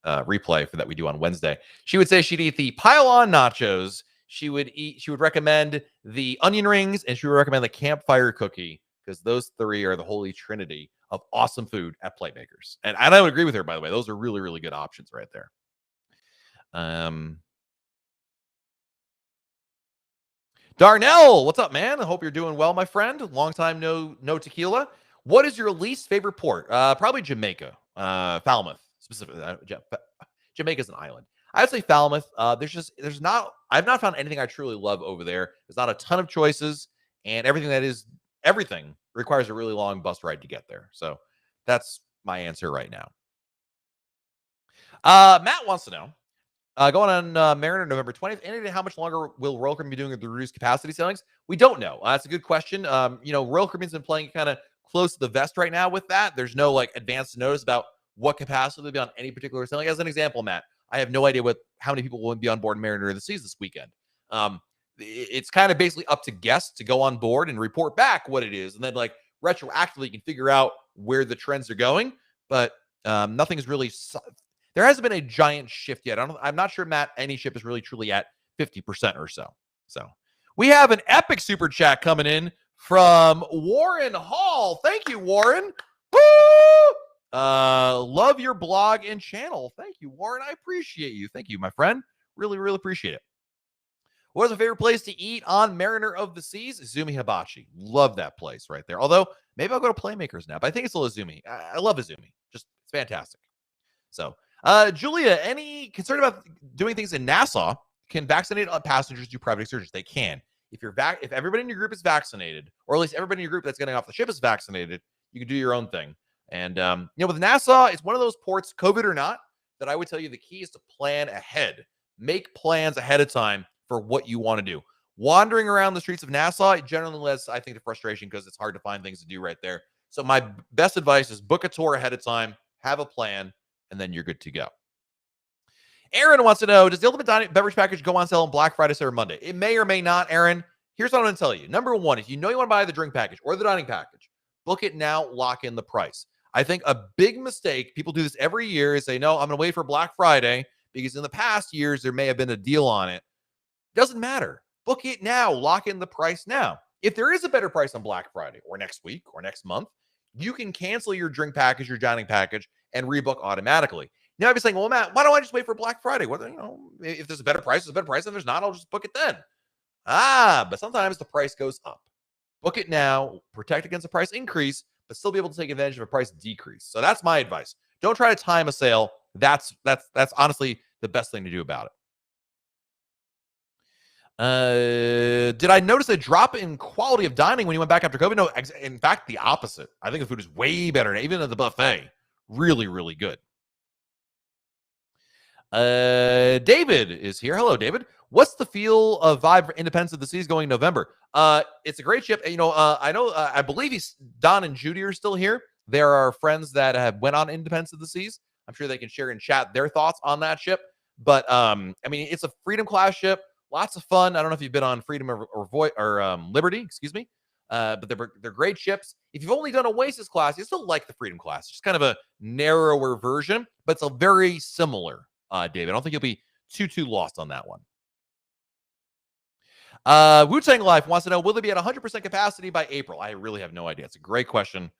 replay that we do on Wednesday. She would say she'd eat the pile-on nachos. She would recommend the onion rings, and she would recommend the campfire cookie, because those three are the holy trinity of awesome food at Playmakers. And I would agree with her, by the way. Those are really, really good options right there. Darnell, what's up, man? I hope you're doing well, my friend. Long time no tequila. What is your least favorite port? Probably Jamaica, Falmouth specifically. Jamaica's an island. I would say Falmouth. I've not found anything I truly love over there. There's not a ton of choices, and everything requires a really long bus ride to get there. So that's my answer right now. Matt wants to know. Going on Mariner November 20th. And how much longer will Royal Caribbean be doing the reduced capacity sailings? We don't know. That's a good question. Royal Caribbean's been playing kind of close to the vest right now with that. There's no advance notice about what capacity will be on any particular sailing. As an example, Matt, I have no idea how many people will be on board Mariner of the Seas this weekend. It's kind of basically up to guests to go on board and report back what it is, and then retroactively you can figure out where the trends are going. But nothing is really. There hasn't been a giant shift yet. I'm not sure, Matt, any ship is really truly at 50% or so. So we have an epic super chat coming in from Warren Hall. Thank you, Warren. Woo! Love your blog and channel. Thank you, Warren. I appreciate you. Thank you, my friend. Really, really appreciate it. What is your favorite place to eat on Mariner of the Seas? Izumi Hibachi. Love that place right there. Although, maybe I'll go to Playmakers now, but I think it's still Izumi. I love Izumi. Just, it's fantastic. So, Julia, any concern about doing things in Nassau? Can vaccinated passengers do private excursions? They can. If everybody in your group is vaccinated, or at least everybody in your group that's getting off the ship is vaccinated, you can do your own thing. And with Nassau, it's one of those ports, COVID or not, that I would tell you the key is to plan ahead. Make plans ahead of time for what you want to do. Wandering around the streets of Nassau, it generally leads, I think, to frustration because it's hard to find things to do right there. So my best advice is book a tour ahead of time, have a plan, and then you're good to go. Aaron wants to know, does the ultimate beverage package go on sale on Black Friday, Cyber Monday? It may or may not, Aaron. Here's what I'm going to tell you. Number one, if you know you want to buy the drink package or the dining package, book it now, lock in the price. I think a big mistake, people do this every year, is say, no, I'm going to wait for Black Friday because in the past years, there may have been a deal on it. Doesn't matter. Book it now. Lock in the price now. If there is a better price on Black Friday or next week or next month, you can cancel your drink package, your dining package, and rebook automatically. Now, I'd be saying, well, Matt, why don't I just wait for Black Friday? If there's a better price, there's a better price. If there's not, I'll just book it then. But sometimes the price goes up. Book it now, protect against a price increase, but still be able to take advantage of a price decrease. So that's my advice. Don't try to time a sale. That's honestly the best thing to do about it. Did I notice a drop in quality of dining when you went back after COVID? No, in fact, the opposite. I think the food is way better, even at the buffet. Really, really good. David is here. Hello, David. What's the feel of vibe for Independence of the Seas going November? It's a great ship. I believe Don and Judy are still here. There are friends that have went on Independence of the Seas. I'm sure they can share in chat their thoughts on that ship. But it's a Freedom class ship. Lots of fun. I don't know if you've been on Freedom or Liberty, excuse me. But they're great ships. If you've only done Oasis class, you still like the Freedom class. It's just kind of a narrower version, but it's a very similar, David. I don't think you'll be too lost on that one. Wu-Tang Life wants to know, will they be at 100% capacity by April? I really have no idea. It's a great question.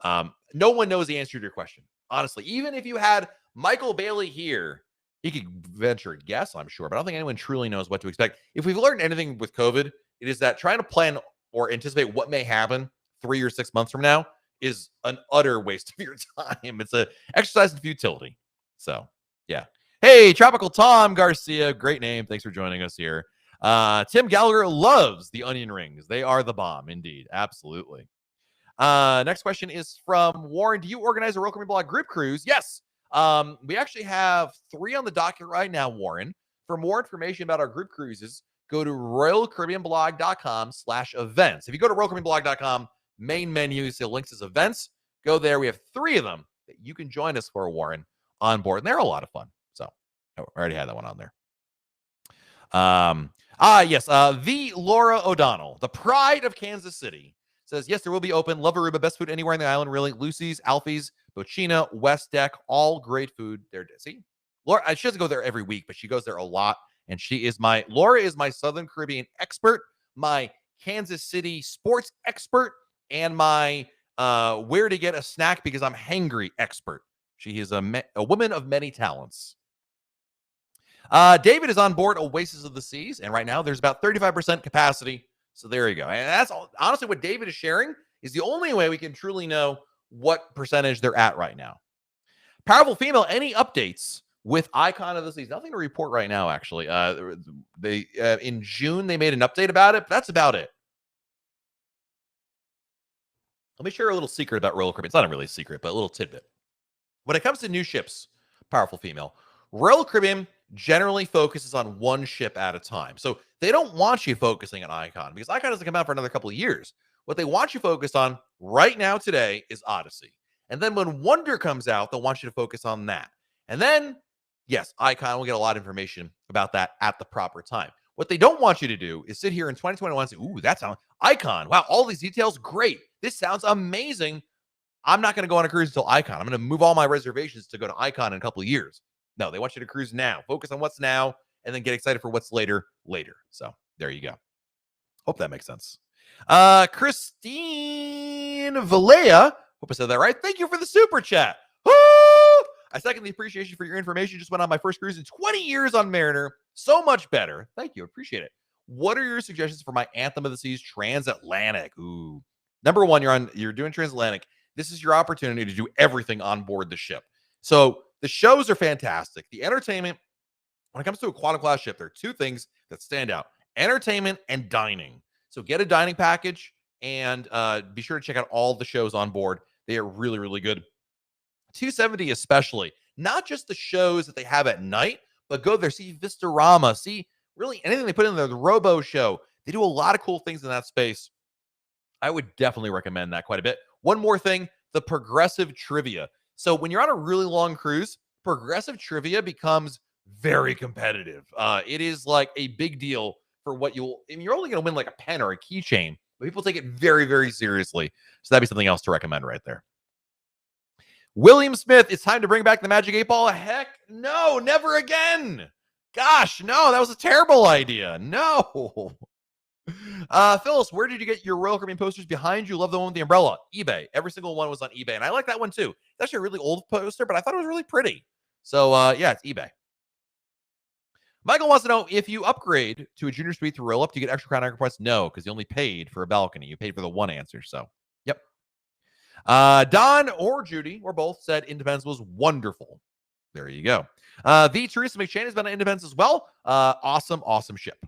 No one knows the answer to your question. Honestly, even if you had Michael Bailey here, he could venture a guess, I'm sure, but I don't think anyone truly knows what to expect. If we've learned anything with COVID, it is that trying to plan or anticipate what may happen 3 or 6 months from now is an utter waste of your time. It's a exercise in futility. So, yeah. Hey, Tropical Tom Garcia, great name. Thanks for joining us here. Tim Gallagher loves the onion rings. They are the bomb, indeed. Absolutely. Next question is from Warren. Do you organize a Royal Caribbean Blog group cruise? Yes. We actually have 3 on the docket right now, Warren. For more information about our group cruises, go to royalcaribbeanblog.com/events. If you go to royalcaribbeanblog.com, main menu, you see links as events. Go there. We have 3 of them that you can join us for, Warren, on board. And they're a lot of fun. So I already had that one on there. Yes. The Laura O'Donnell, the pride of Kansas City, says, yes, there will be open. Love Aruba. Best food anywhere on the island, really. Lucy's, Alfie's, Bochina, West Deck, all great food there. See, Laura, she doesn't go there every week, but she goes there a lot. And Laura is my Southern Caribbean expert, my Kansas City sports expert, and my where to get a snack because I'm hangry expert. She is a woman of many talents. David is on board Oasis of the Seas, and right now there's about 35% capacity. So there you go. And that's honestly what David is sharing is the only way we can truly know what percentage they're at right now. Powerful Female, any updates with Icon of the Seas? Nothing to report right now, actually. They in June, they made an update about it, but that's about it. Let me share a little secret about Royal Caribbean. It's not really a secret, but a little tidbit. When it comes to new ships, Powerful Female, Royal Caribbean generally focuses on one ship at a time. So they don't want you focusing on Icon because Icon doesn't come out for another couple of years. What they want you focused on right now today is Odyssey. And then when Wonder comes out, they'll want you to focus on that. And then, yes, Icon will get a lot of information about that at the proper time. What they don't want you to do is sit here in 2021 and say, ooh, that sounds Icon. Wow, all these details, great. This sounds amazing. I'm not going to go on a cruise until Icon. I'm going to move all my reservations to go to Icon in a couple of years. No, they want you to cruise now. Focus on what's now and then get excited for what's later. So there you go. Hope that makes sense. Christine Valea. Hope I said that right. Thank you for the super chat. Woo! I second the appreciation for your information. Just went on my first cruise in 20 years on Mariner. So much better. Thank you. Appreciate it. What are your suggestions for my Anthem of the Seas Transatlantic? Ooh. Number one, you're doing Transatlantic. This is your opportunity to do everything on board the ship. So the shows are fantastic. The entertainment, when it comes to a quantum class ship, there are 2 things that stand out: entertainment and dining. So get a dining package and be sure to check out all the shows on board. They are really, really good. 270 especially, not just the shows that they have at night, but go there, see Vistarama, see really anything they put in there, the Robo Show. They do a lot of cool things in that space. I would definitely recommend that quite a bit. One more thing, the progressive trivia. So when you're on a really long cruise, progressive trivia becomes very competitive. It is like a big deal for what you're only going to win like a pen or a keychain, but people take it very, very seriously. So that'd be something else to recommend right there. William Smith, it's time to bring back the Magic 8 Ball. Heck no, never again. Gosh, no, that was a terrible idea. No. Phyllis, where did you get your Royal Caribbean posters? Behind you, love the one with the umbrella. eBay. Every single one was on eBay, and I like that one too. It's actually a really old poster, but I thought it was really pretty. So yeah, it's eBay. Michael wants to know, if you upgrade to a junior suite through Roll Up, do you get extra Crown Anchor points? No, because you only paid for a balcony. You paid for the one answer. So yep. Don or Judy or both said Independence was wonderful. There you go. The Teresa McShane has been on Independence as well. Awesome ship.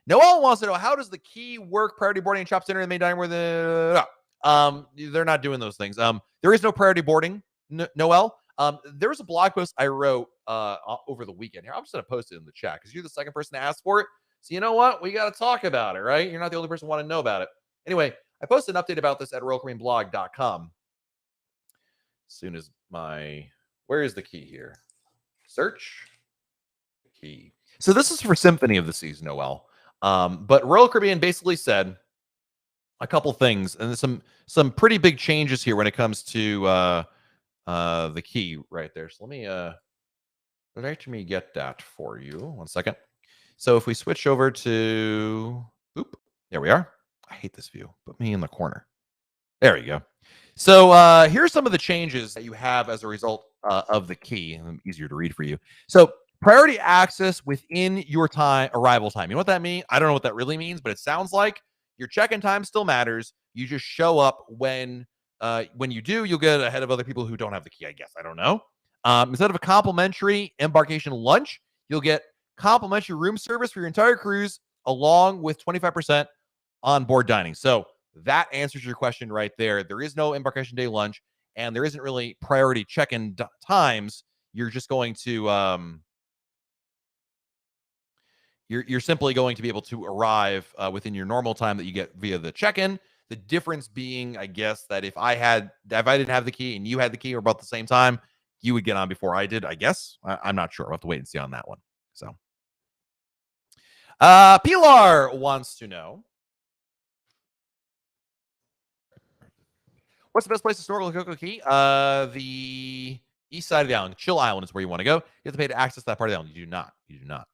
Noel wants to know, how does the key work? Priority boarding and shop center in the main dining room? They're not doing those things. There is no priority boarding, Noel. There was a blog post I wrote over the weekend. Here, I'm just going to post it in the chat because you're the second person to ask for it. So you know what? We got to talk about it, right? You're not the only person who want to know about it. Anyway, I posted an update about this at royalcaribbeanblog.com. As soon as where is the key here? Search key. So this is for Symphony of the Seas, Noel. But Royal Caribbean basically said a couple things, and there's some pretty big changes here when it comes to the key right there. So let me get that for you. 1 second. So if we switch over to, there we are. I hate this view. Put me in the corner. There you go. So here's some of the changes that you have as a result of the key. Easier to read for you. So Priority access within your arrival time. You know what that means? I don't know what that really means, but it sounds like your check-in time still matters. You just show up when you do, you'll get ahead of other people who don't have the key, I guess. I don't know. Instead of a complimentary embarkation lunch, you'll get complimentary room service for your entire cruise, along with 25% on board dining. So that answers your question right there. There is no embarkation day lunch, and there isn't really priority check-in times. You're just going to you're simply going to be able to arrive within your normal time that you get via the check-in. The difference being, I guess, that if I didn't have the key and you had the key or about the same time, you would get on before I did, I guess. I'm not sure. I'll have to wait and see on that one. So, Pilar wants to know, what's the best place to snorkel at Coco Key? The east side of the island. Chill Island is where you want to go. You have to pay to access that part of the island. You do not. You do not.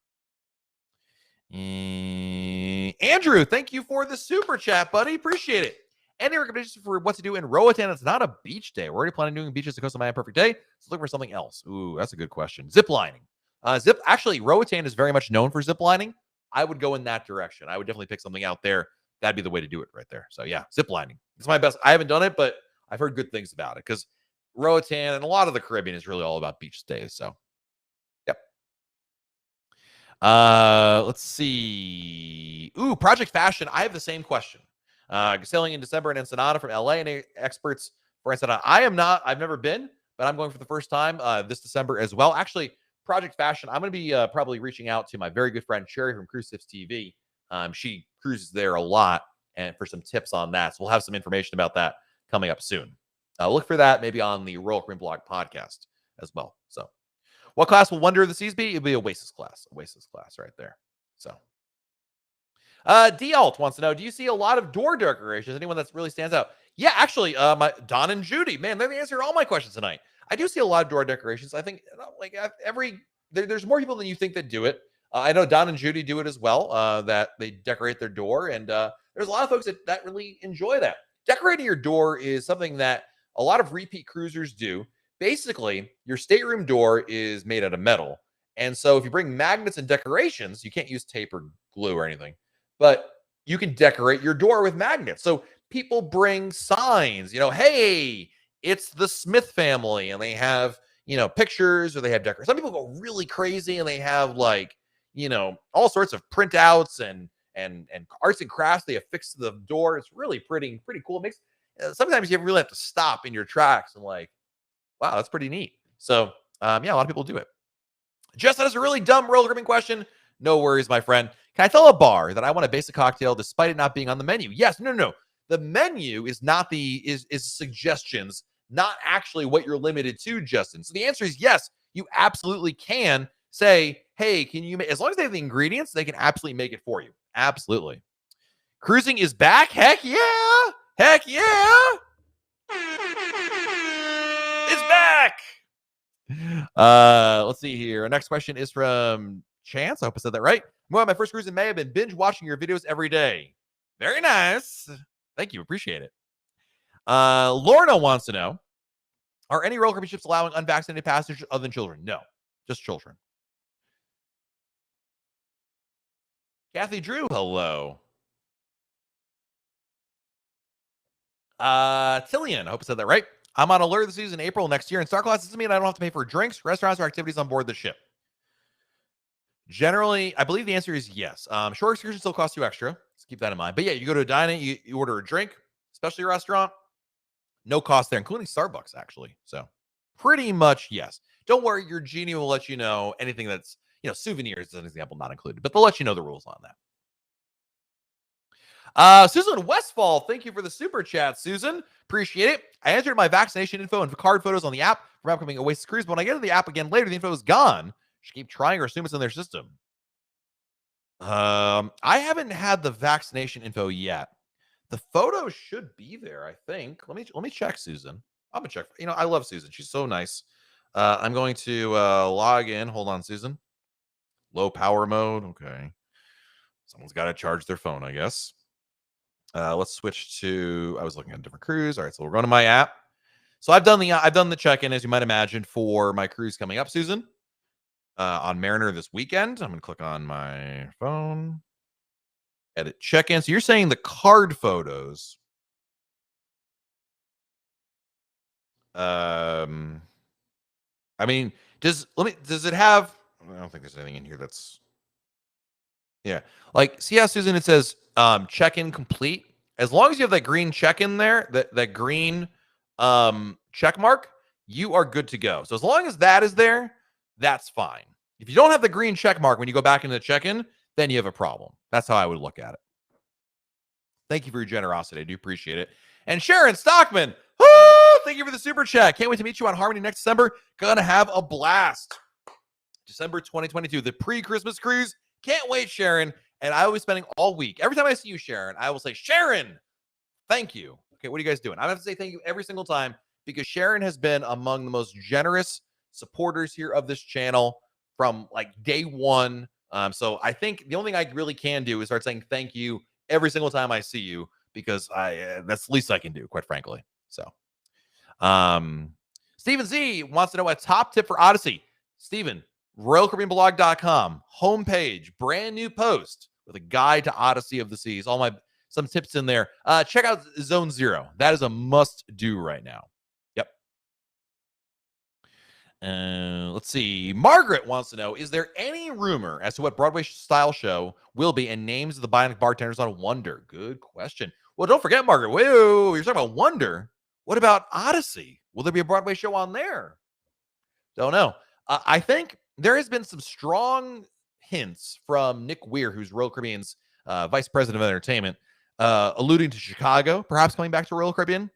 Andrew, thank you for the super chat, buddy. Appreciate it. Any recommendations for what to do in Roatan? It's not a beach day. We're already planning on doing beaches to Costa Maya perfect day. So look for something else. Ooh, that's a good question. Zip lining. Actually, Roatan is very much known for zip lining. I would go in that direction. I would definitely pick something out there. That'd be the way to do it right there. So yeah, zip lining. It's my best. I haven't done it, but I've heard good things about it because Roatan and a lot of the Caribbean is really all about beach stays. So yep. Let's see. Ooh, Project Fashion. I have the same question. Sailing in December in Ensenada from LA. Any experts for Ensenada? I am not. I've never been, but I'm going for the first time this December as well. Actually, Project Fashion. I'm going to be probably reaching out to my very good friend Sherry from Cruise Tips TV. She cruises there a lot, and for some tips on that. So we'll have some information about that coming up soon. Look for that maybe on the Royal Caribbean Blog podcast as well. So, what class will Wonder of the Seas be? It'll be Oasis class. Oasis class right there. So, D-Alt wants to know, do you see a lot of door decorations? Anyone that really stands out? Yeah, actually, my Don and Judy, man, they answered all my questions tonight. I do see a lot of door decorations. I think like there's more people than you think that do it. I know Don and Judy do it as well, that they decorate their door. And there's a lot of folks that really enjoy that. Decorating your door is something that a lot of repeat cruisers do. Basically, your stateroom door is made out of metal. And so if you bring magnets and decorations, you can't use tape or glue or anything, but you can decorate your door with magnets. So people bring signs, hey, it's the Smith family, and they have, pictures, or they have decorations. Some people go really crazy and they have all sorts of printouts and arts and crafts they affix to the door. It's really pretty cool. It makes sometimes you really have to stop in your tracks and wow, that's pretty neat. So yeah, a lot of people do it. Just that is a really dumb Royal Caribbean question. No worries, my friend. Can I tell a bar that I want a basic cocktail despite it not being on the menu? Yes. No. The menu is not is suggestions, not actually what you're limited to, Justin. So the answer is yes. You absolutely can say, hey, can you make, as long as they have the ingredients, they can absolutely make it for you. Absolutely. Cruising is back. Heck yeah. Heck yeah. It's back. Let's see here. Our next question is from Chance. I hope I said that right. Well, my first cruise in May. I've been binge watching your videos every day. Very nice. Thank you. Appreciate it. Lorna wants to know, are any Royal Caribbean ships allowing unvaccinated passengers other than children? No, just children. Kathy Drew, hello. Tillian, I hope I said that right. I'm on alert this season in April next year, and Star Class doesn't mean I don't have to pay for drinks, restaurants, or activities on board the ship. Generally, I believe the answer is yes. Shore excursions still cost you extra. Let's keep that in mind. But yeah, you go to a dining, you order a drink, especially a restaurant, no cost there, including Starbucks, actually. So pretty much yes. Don't worry, your genie will let you know anything that's, souvenirs as an example, not included, but they'll let you know the rules on that. Susan Westfall, thank you for the super chat, Susan. Appreciate it. I entered my vaccination info and card photos on the app for upcoming Oasis cruise, but when I get to the app again later, the info is gone. Should keep trying or assume it's in their system. I haven't had the vaccination info yet. The photos should be there, I think. Let me check, Susan. I'm gonna check. I love Susan. She's so nice. I'm going to log in. Hold on, Susan. Low power mode. Okay. Someone's got to charge their phone, I guess. Let's switch to. I was looking at a different cruise. All right, so we're going to my app. So I've done the check-in, as you might imagine, for my cruise coming up, Susan. on Mariner this weekend. I'm going to click on my phone. Edit check-in. So you're saying the card photos. I mean, does it have? I don't think there's anything in here that's. Yeah, like see how Susan it says check-in complete. As long as you have that green check-in there, that green check mark, you are good to go. So as long as that is there, that's fine. If you don't have the green check mark when you go back into the check-in, then you have a problem. That's how I would look at it. Thank you for your generosity. I do appreciate it. And Sharon Stockman, woo, thank you for the super chat. Can't wait to meet you on Harmony next December. Gonna have a blast. December 2022, the pre-Christmas cruise. Can't wait, Sharon. And I will be spending all week. Every time I see you, Sharon, I will say, Sharon, thank you. Okay, what are you guys doing? I have to say thank you every single time because Sharon has been among the most generous supporters here of this channel from like day one. So I think the only thing I really can do is start saying thank you every single time I see you because that's the least I can do, quite frankly. So, Stephen Z wants to know a top tip for Odyssey. Stephen, RoyalCaribbeanBlog.com homepage, brand new post with a guide to Odyssey of the Seas. Some tips in there. Check out Zone Zero. That is a must do right now. Yep. Let's see. Margaret wants to know, is there any rumor as to what Broadway style show will be and names of the bionic bartenders on Wonder? Good question. Well, don't forget, Margaret. Whoa, you're talking about Wonder. What about Odyssey? Will there be a Broadway show on there? Don't know. I think there has been some strong hints from Nick Weir, who's Royal Caribbean's vice president of entertainment, alluding to Chicago, perhaps coming back to Royal Caribbean.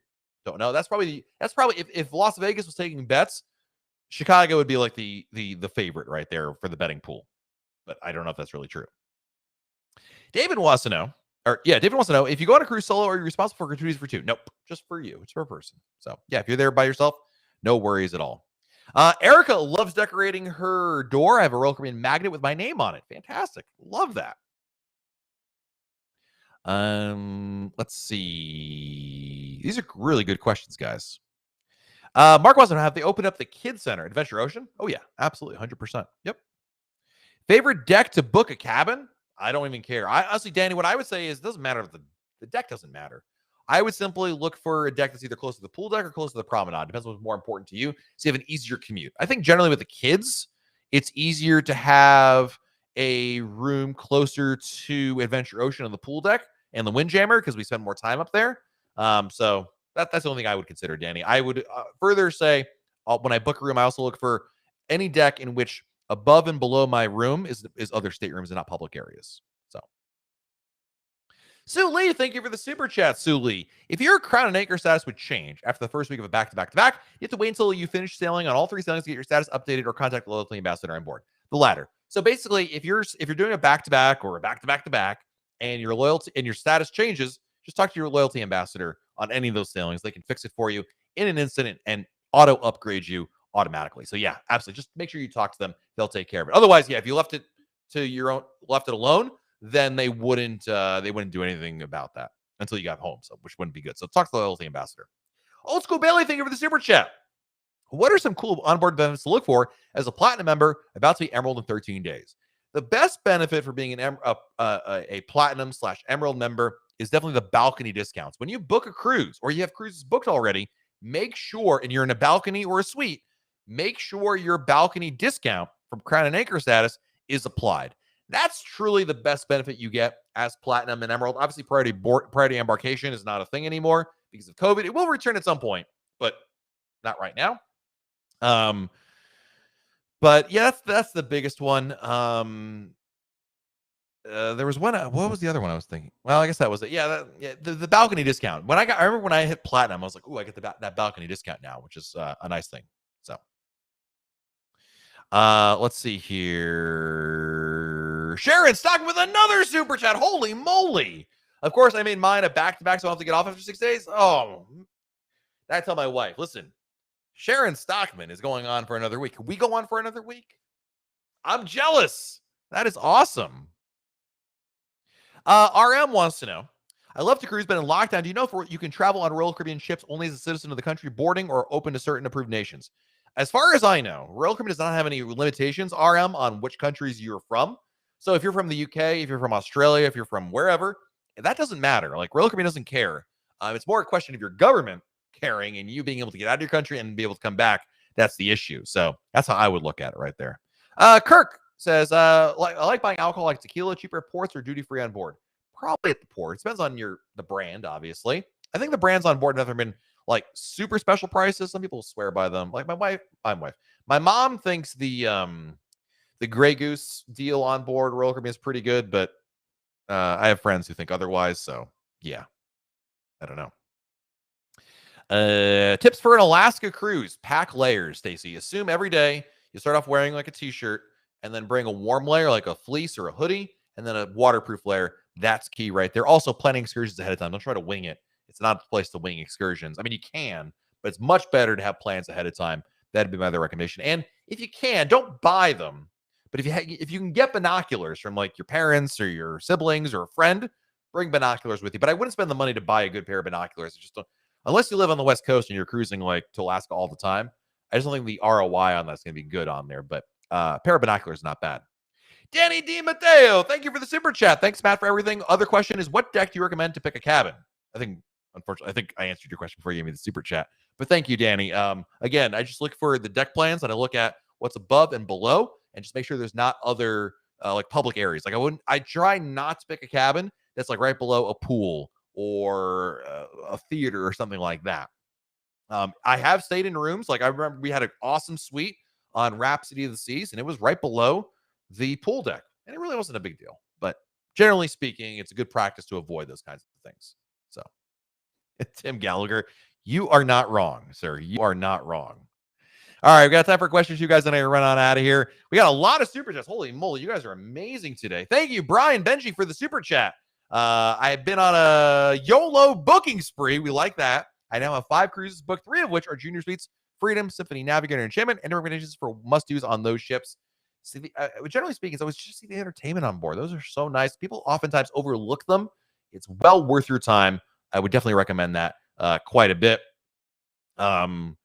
Don't know. That's probably if Las Vegas was taking bets, Chicago would be like the favorite right there for the betting pool. But I don't know if that's really true. David wants to know if you go on a cruise solo, are you responsible for gratuities for two? Nope, just for you. It's per person. So yeah, if you're there by yourself, no worries at all. Erica loves decorating her door. I have a Royal Caribbean magnet with my name on it. Fantastic. Love that. Let's see. These are really good questions, guys. Mark wants to know, have they opened up the Kids Center, Adventure Ocean? Oh, yeah, absolutely. 100%. Yep. Favorite deck to book a cabin? I don't even care. Honestly, Danny, what I would say is it doesn't matter if the deck doesn't matter. I would simply look for a deck that's either close to the pool deck or close to the promenade. Depends on what's more important to you. So you have an easier commute. I think generally with the kids, it's easier to have a room closer to Adventure Ocean and the pool deck and the Windjammer because we spend more time up there. So that's the only thing I would consider, Danny. I would further say when I book a room, I also look for any deck in which above and below my room is other staterooms and not public areas. So, Sue Lee, thank you for the super chat, Sue Lee. If your Crown and Anchor status would change after the first week of a back-to-back-to-back, you have to wait until you finish sailing on all three sailings to get your status updated or contact the loyalty ambassador on board. The latter. So basically, if you're doing a back-to-back or a back-to-back-to-back and your loyalty and your status changes, just talk to your loyalty ambassador on any of those sailings. They can fix it for you in an instant and auto upgrade you automatically. So yeah, absolutely. Just make sure you talk to them. They'll take care of it. Otherwise, yeah, if you left it alone, then they wouldn't do anything about that until you got home. So which wouldn't be good. So talk to the loyalty ambassador. Old School Bailey, thank you for the super chat. What are some cool onboard benefits to look for as a platinum member about to be Emerald in 13 days? The best benefit for being a platinum/emerald member is definitely the balcony discounts. When you book a cruise or you have cruises booked already, make sure, and you're in a balcony or a suite, make sure your balcony discount from Crown and Anchor status is applied. That's truly the best benefit you get as Platinum and Emerald. Obviously, priority embarkation is not a thing anymore because of COVID. It will return at some point, but not right now. But yeah, that's the biggest one. There was one. What was the other one I was thinking? Well, I guess that was it. Yeah, the balcony discount. I remember when I hit Platinum, I was like, "Oh, I get that balcony discount now," which is a nice thing. So, let's see here. Sharon Stockman with another super chat. Holy moly! Of course, I made mine a back-to-back, so I'll have to get off after 6 days. Oh, I tell my wife, listen, Sharon Stockman is going on for another week. Can we go on for another week? I'm jealous. That is awesome. RM wants to know, I love to cruise, but in lockdown, do you know if you can travel on Royal Caribbean ships only as a citizen of the country boarding or open to certain approved nations? As far as I know, Royal Caribbean does not have any limitations, RM, on which countries you're from. So if you're from the UK, if you're from Australia, if you're from wherever, that doesn't matter. Like Royal Caribbean doesn't care. It's more a question of your government caring and you being able to get out of your country and be able to come back. That's the issue. So that's how I would look at it right there. Kirk says, I like buying alcohol like tequila, cheaper at ports or duty free on board. Probably at the port. It depends on the brand, obviously. I think the brands on board have never been like super special prices. Some people swear by them. Like my mom thinks the Grey Goose deal on board Royal Caribbean is pretty good, but I have friends who think otherwise. So yeah, I don't know. Tips for an Alaska cruise: pack layers. Stacy, assume every day you start off wearing like a t-shirt, and then bring a warm layer like a fleece or a hoodie, and then a waterproof layer. That's key right there. Also, planning excursions ahead of time. Don't try to wing it. It's not the place to wing excursions. I mean, you can, but it's much better to have plans ahead of time. That'd be my other recommendation. And if you can, don't buy them. But if you can get binoculars from like your parents or your siblings or a friend, bring binoculars with you. But I wouldn't spend the money to buy a good pair of binoculars. It's just unless you live on the West Coast and you're cruising like to Alaska all the time. I just don't think the ROI on that's going to be good on there. But a pair of binoculars is not bad. Danny Di Matteo, thank you for the super chat. Thanks, Matt, for everything. Other question is, what deck do you recommend to pick a cabin? Unfortunately, I think I answered your question before you gave me the super chat. But thank you, Danny. Again, I just look for the deck plans and I look at what's above and below and just make sure there's not other like public areas. Like I try not to pick a cabin that's like right below a pool or a theater or something like that. I have stayed in rooms. Like I remember we had an awesome suite on Rhapsody of the Seas and it was right below the pool deck. And it really wasn't a big deal. But generally speaking, it's a good practice to avoid those kinds of things. So Tim Gallagher, you are not wrong, sir. You are not wrong. All right, we got time for questions. You guys, and I run on out of here. We got a lot of super chats. Holy moly, you guys are amazing today. Thank you, Brian Benji, for the super chat. I've been on a YOLO booking spree. We like that. I now have 5 cruises booked, 3 of which are junior suites, Freedom, Symphony, Navigator, and Enchantment, and recommendations for must-dos on those ships. See, generally speaking, it's always just see the entertainment on board. Those are so nice. People oftentimes overlook them. It's well worth your time. I would definitely recommend that quite a bit. And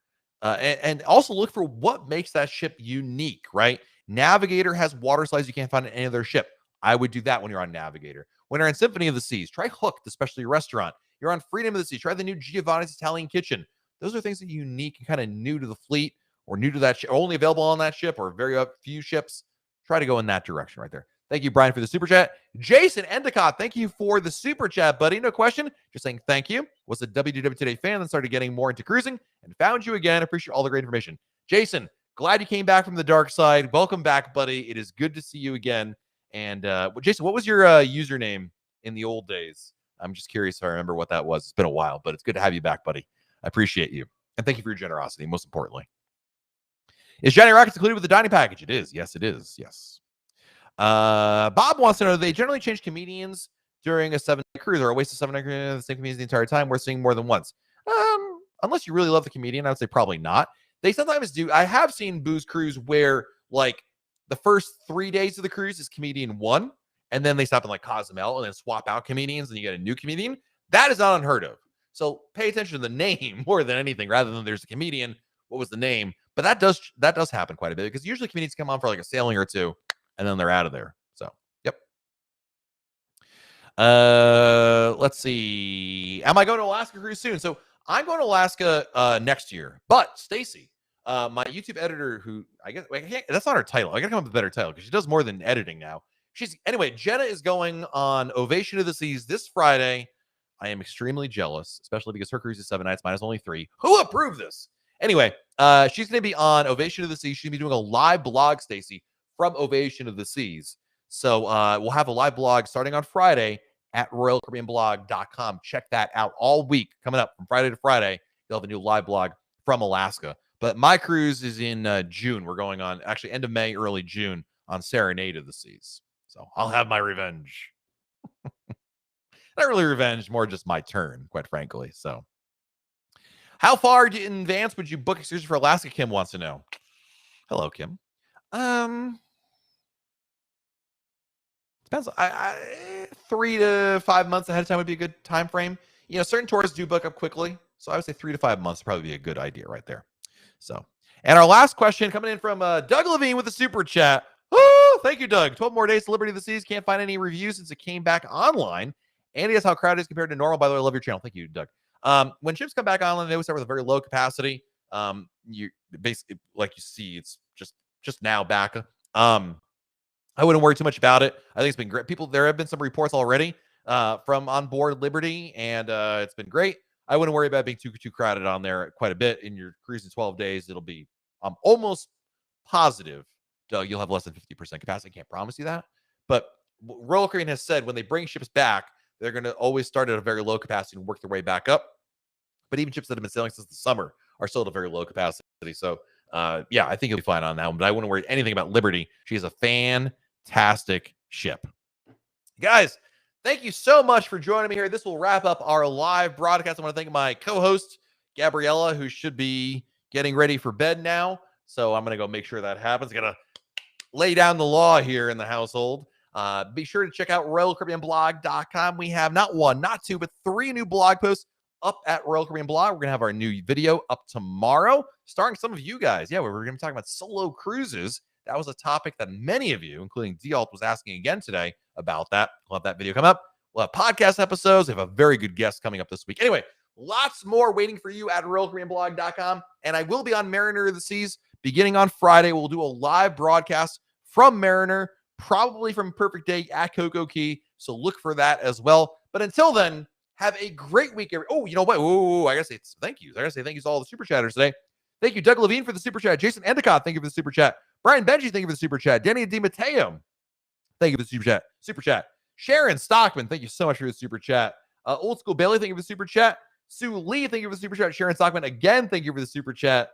also look for what makes that ship unique, right? Navigator has water slides you can't find in any other ship. I would do that when you're on Navigator. When you're in Symphony of the Seas, try Hooked, the specialty restaurant. You're on Freedom of the Seas, try the new Giovanni's Italian Kitchen. Those are things that are unique and kind of new to the fleet or new to that ship, only available on that ship or very few ships. Try to go in that direction right there. Thank you, Brian, for the super chat. Jason Endicott, thank you for the super chat, buddy. No question. Just saying thank you. Was a WDW Today fan and started getting more into cruising and found you again. Appreciate all the great information. Jason, glad you came back from the dark side. Welcome back, buddy. It is good to see you again. And Jason, what was your username in the old days? I'm just curious if I remember what that was. It's been a while, but it's good to have you back, buddy. I appreciate you. And thank you for your generosity, most importantly. Is Johnny Rockets included with the dining package? It is. Yes, it is. Yes. Bob wants to know, they generally change comedians during a 7-night cruise or a waste of 7 nights the same comedians the entire time. We're seeing more than once. Unless you really love the comedian, I would say probably not. They sometimes do. I have seen Booze Cruise where like the first 3 days of the cruise is comedian 1, and then they stop in like Cozumel and then swap out comedians and you get a new comedian. That is not unheard of. So pay attention to the name more than anything, rather than there's a comedian. What was the name? But that does happen quite a bit because usually comedians come on for like a sailing or two, and then they're out of there. So, yep. Let's see. Am I going to Alaska cruise soon? So I'm going to Alaska next year. But Stacy, my YouTube editor, who I guess that's not her title. I gotta come up with a better title because she does more than editing now. Anyway, Jenna is going on Ovation of the Seas this Friday. I am extremely jealous, especially because her cruise is 7 nights, mine is only 3. Who approved this? Anyway, she's going to be on Ovation of the Seas. She's going to be doing a live blog, Stacy, from Ovation of the Seas. So we'll have a live blog starting on Friday at royalcaribbeanblog.com. Check that out all week. Coming up from Friday to Friday, you'll have a new live blog from Alaska. But my cruise is in June. We're going on, actually, end of May, early June on Serenade of the Seas. So I'll have my revenge. Not really revenge, more just my turn, quite frankly. So how far in advance would you book excursions for Alaska? Kim wants to know. Hello, Kim. Depends. 3 to 5 months ahead of time would be a good time frame. You know, certain tours do book up quickly, so I would say 3 to 5 months would probably be a good idea right there. So, and our last question coming in from Doug Levine with a super chat. Oh, thank you, Doug. 12 more days to Liberty of the Seas. Can't find any reviews since it came back online. Andy asks how crowded it is compared to normal. By the way, I love your channel. Thank you, Doug. When ships come back online, they always start with a very low capacity. You basically, like you see, it's just now back. I wouldn't worry too much about it. I think it's been great. There have been some reports already from on board Liberty, and it's been great. I wouldn't worry about being too crowded on there quite a bit. In your cruise in 12 days, it'll be almost positive, Doug, you'll have less than 50% capacity. I can't promise you that. But Royal Caribbean has said when they bring ships back, they're going to always start at a very low capacity and work their way back up. But even ships that have been sailing since the summer are still at a very low capacity. So, yeah, I think you'll be fine on that one. But I wouldn't worry anything about Liberty. She is a fantastic ship. Guys, thank you so much for joining me here. This will wrap up our live broadcast. I want to thank my co-host, Gabriella, who should be getting ready for bed now. So I'm going to go make sure that happens. Got to lay down the law here in the household. Be sure to check out RoyalCaribbeanBlog.com. We have not one, not two, but 3 new blog posts up at Royal Caribbean Blog. We're going to have our new video up tomorrow, starring some of you guys. Yeah, we're going to be talking about solo cruises. That was a topic that many of you, including Dialt, was asking again today about that. We'll have that video come up. We'll have podcast episodes. We have a very good guest coming up this week. Anyway, lots more waiting for you at RoyalCaribbeanBlog.com. And I will be on Mariner of the Seas beginning on Friday. We'll do a live broadcast from Mariner, probably from Perfect Day at Coco Key. So look for that as well. But until then, have a great week. Oh, you know what? Oh, I got to say thank you. I got to say thank you to all the super chatters today. Thank you, Doug Levine, for the super chat. Jason Endicott, thank you for the super chat. Brian Benji, thank you for the super chat. Danny DiMatteo, thank you for the super chat. Super chat. Sharon Stockman, thank you so much for the super chat. Old School Bailey, thank you for the super chat. Sue Lee, thank you for the super chat. Sharon Stockman, again, thank you for the super chat.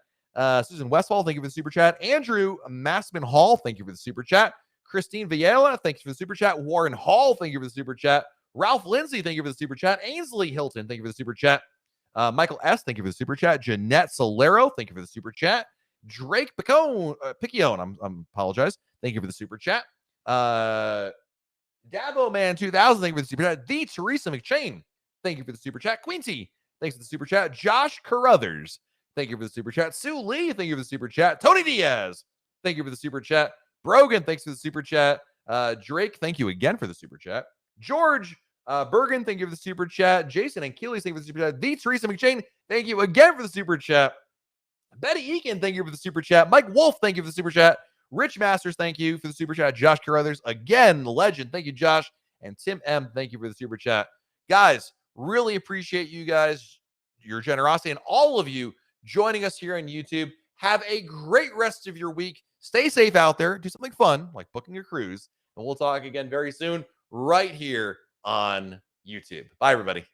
Susan Westfall, thank you for the super chat. Andrew Massman Hall, thank you for the super chat. Christine Villela, thank you for the super chat. Warren Hall, thank you for the super chat. Ralph Lindsay, thank you for the super chat. Ainsley Hilton, thank you for the super chat. Michael S., thank you for the super chat. Jeanette Solero, thank you for the super chat. Drake Piccione, I'm apologize. Thank you for the super chat. Davo Man 2000, thank you for the super chat. The Teresa McChain, thank you for the super chat. Quincy, thanks for the super chat. Josh Carruthers, thank you for the super chat. Sue Lee, thank you for the super chat. Tony Diaz, thank you for the super chat. Brogan, thanks for the super chat. Drake, thank you again for the super chat. George Bergen, thank you for the super chat. Jason and Keeley, thank you for the super chat. The Teresa McChain, thank you again for the super chat. Betty Eakin, thank you for the super chat. Mike Wolf, thank you for the super chat. Rich Masters, thank you for the super chat. Josh Carruthers, again, the legend. Thank you, Josh. And Tim M., thank you for the super chat. Guys, really appreciate you guys, your generosity, and all of you joining us here on YouTube. Have a great rest of your week. Stay safe out there. Do something fun, like booking your cruise. And we'll talk again very soon, right here on YouTube. Bye, everybody.